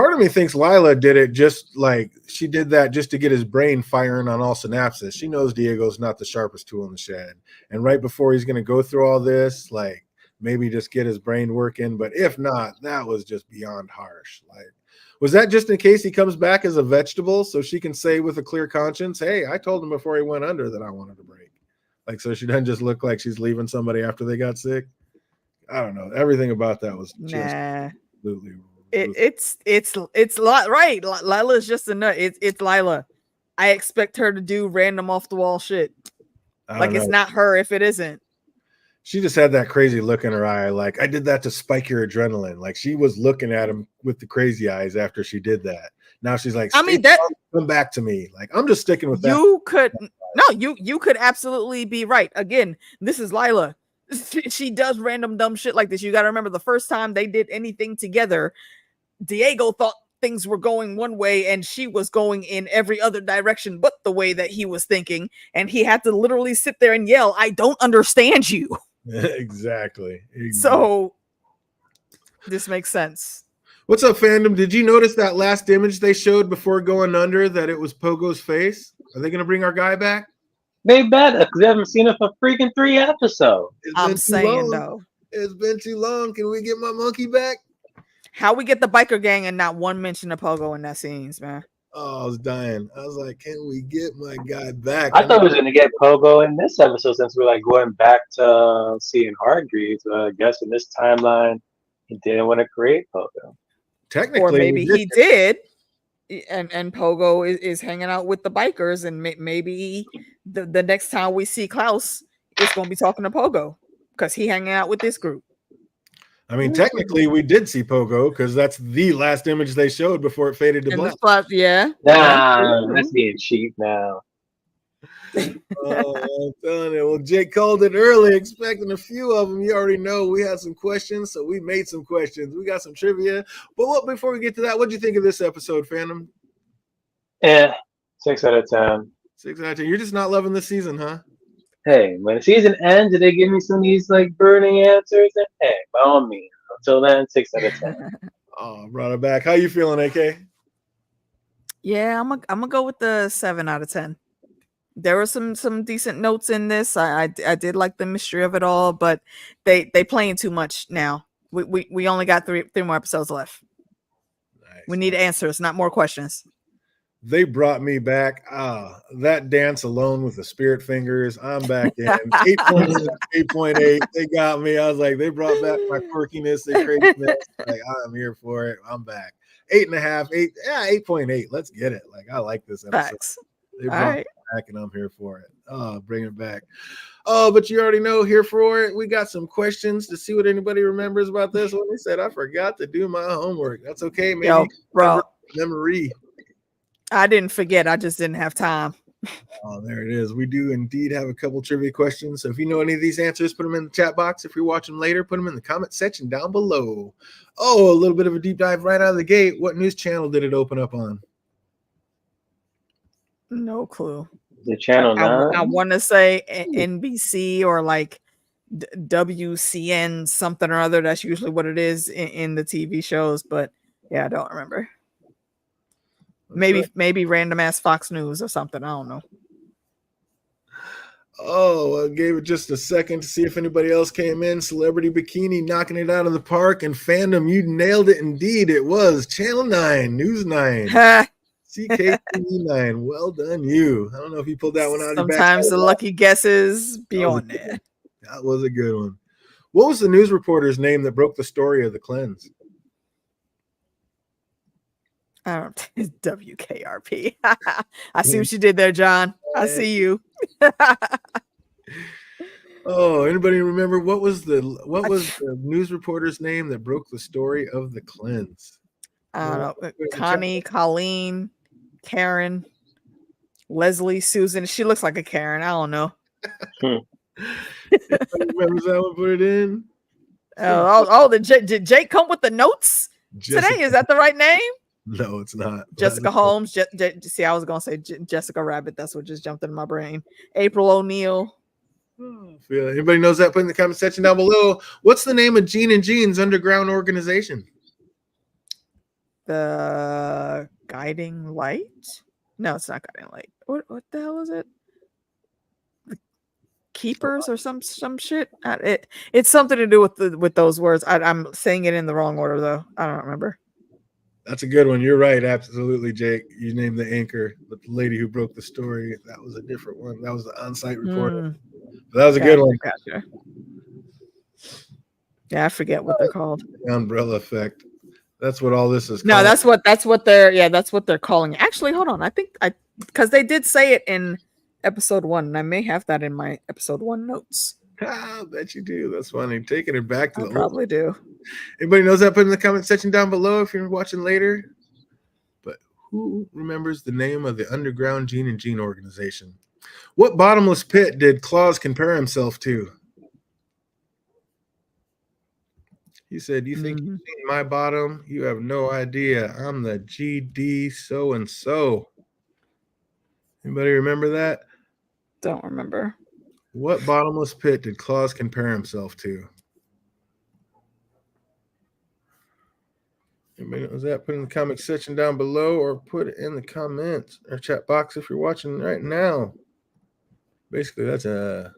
Part of me thinks Lila did it just like she did that just to get his brain firing on all synapses. She knows Diego's not the sharpest tool in the shed. And right before he's going to go through all this, like maybe just get his brain working. But if not, that was just beyond harsh. Like, was that just in case he comes back as a vegetable so she can say with a clear conscience, hey, I told him before he went under that I wanted to break. Like, so she doesn't just look like she's leaving somebody after they got sick. I don't know. Everything about that was just absolutely. It's right. Lila's just a nut. It's Lila. I expect her to do random off the wall shit. Like it's not her if it isn't. She just had that crazy look in her eye. Like I did that to spike your adrenaline. Like she was looking at him with the crazy eyes after she did that. Now she's like, I mean, that come back to me. Like I'm just sticking with that. You could absolutely be right. Again, this is Lila. She does random dumb shit like this. You got to remember the first time they did anything together, Diego thought things were going one way and she was going in every other direction but the way that he was thinking. And he had to literally sit there and yell, I don't understand you. Exactly. So this makes sense. What's up, fandom? Did you notice that last image they showed before going under that it was Pogo's face? Are they going to bring our guy back? They better, because they haven't seen it for freaking 3 episodes. I'm saying, though. It's been too long. Can we get my monkey back? How we get the biker gang and not one mention of Pogo in that scenes, man? Oh, I was dying. I was like, can we get my guy back? I thought we was going to get Pogo in this episode since we're like going back to seeing Hargreaves. I guess in this timeline, he didn't want to create Pogo. Technically, or maybe he did. And Pogo is hanging out with the bikers, and maybe the next time we see Klaus, it's going to be talking to Pogo because he hanging out with this group. I mean, technically, we did see Pogo because that's the last image they showed before it faded to black. Yeah. Nah, that's being cheap now. I'm telling you. Well, Jake called it early, expecting a few of them. You already know we had some questions, so we made some questions. We got some trivia. But before we get to that, what do you think of this episode, fandom? Yeah, 6 out of 10. 6 out of 10. You're just not loving this season, huh? Hey, when the season ends, did they give me some of these like burning answers? And hey, by all means. Until then, 6 out of 10. Oh, brought it back. How you feeling, AK? Yeah, I'm gonna go with the 7 out of 10. There were some decent notes in this. I did like the mystery of it all, but they playing too much now. We only got three more episodes left. Nice. We need answers, not more questions. They brought me back. That dance alone with the spirit fingers. I'm back in 8.6, 8.8. They got me. I was like, they brought back my quirkiness, their craziness. Like, I'm here for it. I'm back. 8.5, 8.8. Let's get it. Like, I like this episode. Facts. They brought me back, and I'm here for it. Oh, bring it back. Oh, but you already know, here for it. We got some questions to see what anybody remembers about this one. They said I forgot to do my homework. That's okay, maybe. Yo, bro. Memory. I didn't forget. I just didn't have time. Oh, there it is. We do indeed have a couple trivia questions. So if you know any of these answers, put them in the chat box. If you're watching later, put them in the comment section down below. Oh, a little bit of a deep dive right out of the gate. What news channel did it open up on? No clue. The channel 9? I want to say NBC or like WCN something or other. That's usually what it is in the TV shows. But yeah, I don't remember. Maybe random ass Fox News or something. I don't know. Oh, I gave it just a second to see if anybody else came in. Celebrity Bikini knocking it out of the park. And fandom, you nailed it indeed. It was Channel 9, News 9. CKTV 9. Well done, you. I don't know if you pulled that one out. Sometimes the lucky guesses be on there. That was a good one. What was the news reporter's name that broke the story of the cleanse? It's WKRP. I see what you did there, John. I see you. Oh, anybody remember what was the news reporter's name that broke the story of the cleanse? I don't know. Connie, Colleen, Karen, Leslie, Susan. She looks like a Karen. I don't know. Remember that one? Put it in. Did Jake come with the notes today? Is that the right name? No, it's not. Jessica Holmes. See, I was gonna say Jessica Rabbit. That's what just jumped into my brain. April O'Neil. Anybody knows that? Put in the comment section down below. What's the name of Gene and Gene's underground organization? the guiding light. No, it's not guiding light. What the hell is it? The keepers or some shit. It's something to do with those words. I'm saying it in the wrong order though. I don't remember. That's a good one. You're right. Absolutely, Jake. You named the anchor, but the lady who broke the story, that was a different one. That was the on-site reporter. That was a good one. Gotcha. Yeah, I forget what they're called. The umbrella effect. That's what all this is called. No, that's what they're calling it. Actually, hold on. I think because they did say it in episode 1, and I may have that in my episode 1 notes. I bet you do. That's funny. Taking it back to I probably do. Anybody knows that? Put in the comment section down below if you're watching later. But who remembers the name of the underground Gene and Gene organization? What bottomless pit did Claus compare himself to? He said, "You think you've seen my bottom? You have no idea. I'm the GD so and so." Anybody remember that? Don't remember. What bottomless pit did Claus compare himself to? Anybody knows that? Put in the comment section down below or put it in the comments or chat box if you're watching right now. Basically, that's a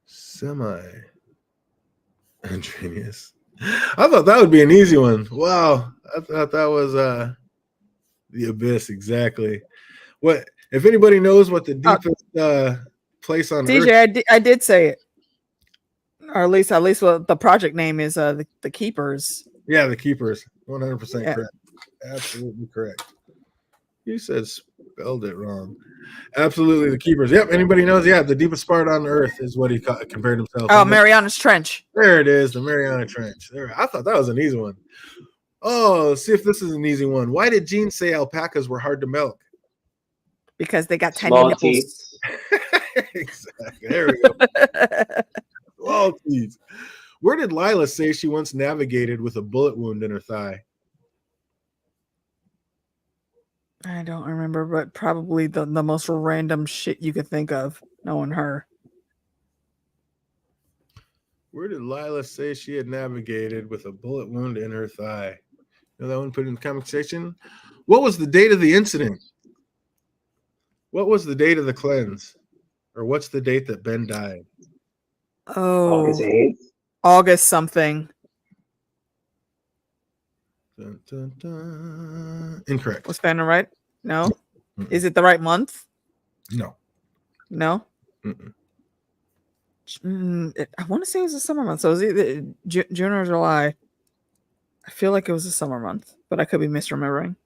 semi-ingenious. I thought that would be an easy one. Wow. I thought that was the abyss, exactly. What if anybody knows what the deepest place on DJ, Earth? I did say it. Or at least what the project name is the Keepers. Yeah, the Keepers. 100% correct. Absolutely correct. You said spelled it wrong. Absolutely, the Keepers. Yep. Anybody knows? Yeah, the deepest part on Earth is what he compared himself. Oh, Mariana's Trench. There it is, the Mariana Trench. There. I thought that was an easy one. Oh, let's see if this is an easy one. Why did Gene say alpacas were hard to milk? Because they got tiny Small nipples. teeth. Exactly. There we go. Small teeth. Where did Lila say she once navigated with a bullet wound in her thigh? I don't remember, but probably the most random shit you could think of, knowing her. Where did Lila say she had navigated with a bullet wound in her thigh? You know that one? Put it in the comment section. What was the date of the incident? What was the date of the cleanse? Or what's the date that Ben died? Oh, August 8th. August something. Dun, dun, dun. Incorrect. Was Fanning right? No. Mm-mm. Is it the right month? No. No. Mm-mm. I want to say it was a summer month. So it was either June or July. I feel like it was a summer month, but I could be misremembering.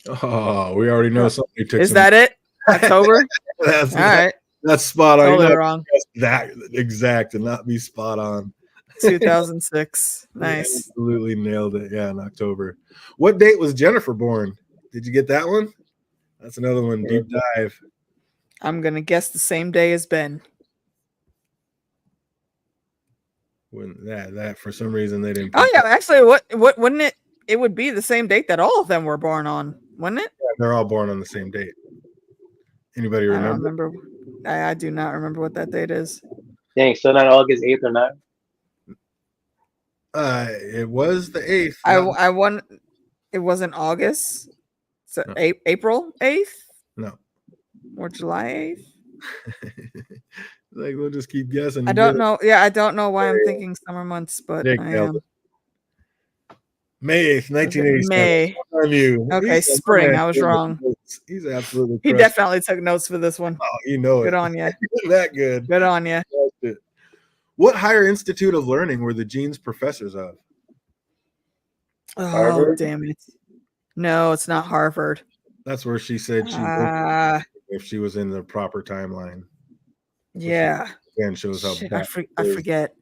Oh, we already know somebody took. Is that it? October? That's all right. That's spot on. Totally You're not wrong. That exact and not be spot on. 2006. Nice. Yeah, absolutely nailed it. Yeah, in October. What date was Jennifer born? Did you get that one? That's another one. Deep dive. I'm gonna guess the same day as Ben. When that for some reason they didn't. Oh yeah, actually, what wouldn't it? It would be the same date that all of them were born on, wouldn't it? Yeah, they're all born on the same date. Anybody I remember? don't remember. I do not remember what that date is. Dang, so not August 8th or 9th? It was the 8th. I won. It wasn't August. So No. April 8th? No. Or July 8th? Like we'll just keep guessing. I don't know. Yeah, I don't know why I'm thinking summer months, but Nick I nailed am. it. May 8th, 1987. May. On you. Okay, spring. I was wrong. He's absolutely He crushed. definitely took notes for this one. Oh, you know Good it. on you. That good. Good on you. What higher institute of learning were the Genes professors of? Oh, Harvard? damn it. No, it's not Harvard. That's where she said she Ah, if she was in the proper timeline. yeah. Again, shows how Shit, bad I it is. forget.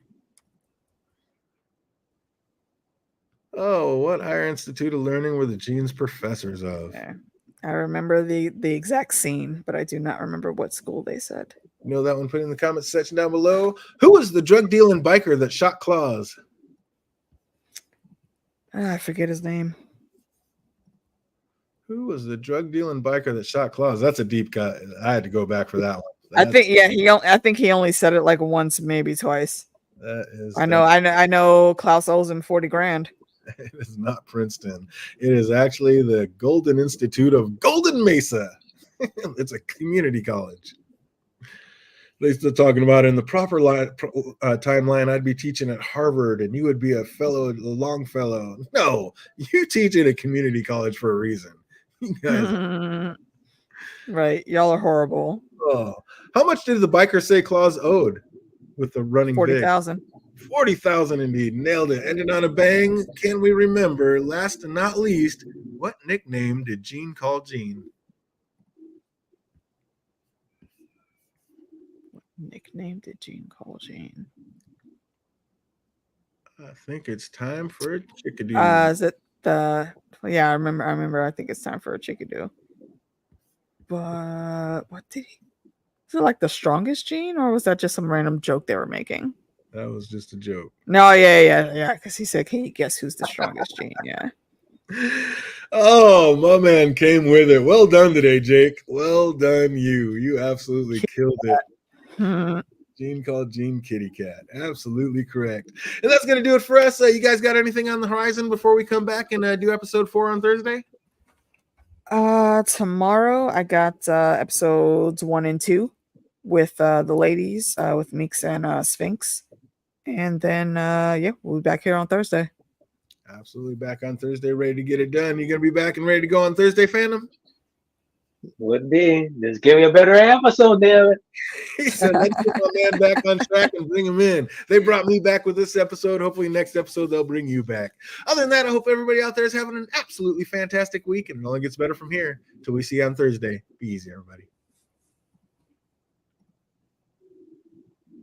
Oh, what higher institute of learning were the Genes professors of? Yeah. I remember the exact scene, but I do not remember what school they said. You know that one? Put it in the comments section down below. Who was the drug dealing biker that shot Claus? I forget his name. Who was the drug dealing biker that shot Claus? That's a deep cut. I had to go back for that one. I think he only said it like once, maybe twice. That is. I know. Klaus owes him 40 grand. It is not Princeton. It is actually the Golden Institute of Golden Mesa. It's a community college. They're still talking about in the proper timeline, I'd be teaching at Harvard and you would be a Longfellow. No, you teach at a community college for a reason. You guys. Right. Y'all are horrible. Oh, how much did the biker say Claus owed with the running 40,000. 40,000 indeed. Nailed it. Ended on a bang. Can we remember, last and not least, what nickname did Gene call Gene? What nickname did Gene call Gene? I think it's time for a chickadee. Is it the... Yeah, I remember. I think it's time for a chickadee. But what did he... Is it like the strongest Gene, or was that just some random joke they were making? That was just a joke. No, yeah. Because he said, "Can you guess who's the strongest Gene?" Yeah. Oh, my man came with it. Well done today, Jake. Well done, you. You absolutely killed it. Gene called Gene Kitty Cat. Absolutely correct. And that's going to do it for us. You guys got anything on the horizon before we come back and do episode 4 on Thursday? Tomorrow I got episodes 1 and 2 with the ladies, with Meeks and Sphinx. And then, we'll be back here on Thursday. Absolutely back on Thursday, ready to get it done. You going to be back and ready to go on Thursday, fandom? Would be. Just give me a better episode, damn it. He said, let's get my man back on track and bring him in. They brought me back with this episode. Hopefully next episode they'll bring you back. Other than that, I hope everybody out there is having an absolutely fantastic week, and it only gets better from here. Till we see you on Thursday. Be easy, everybody.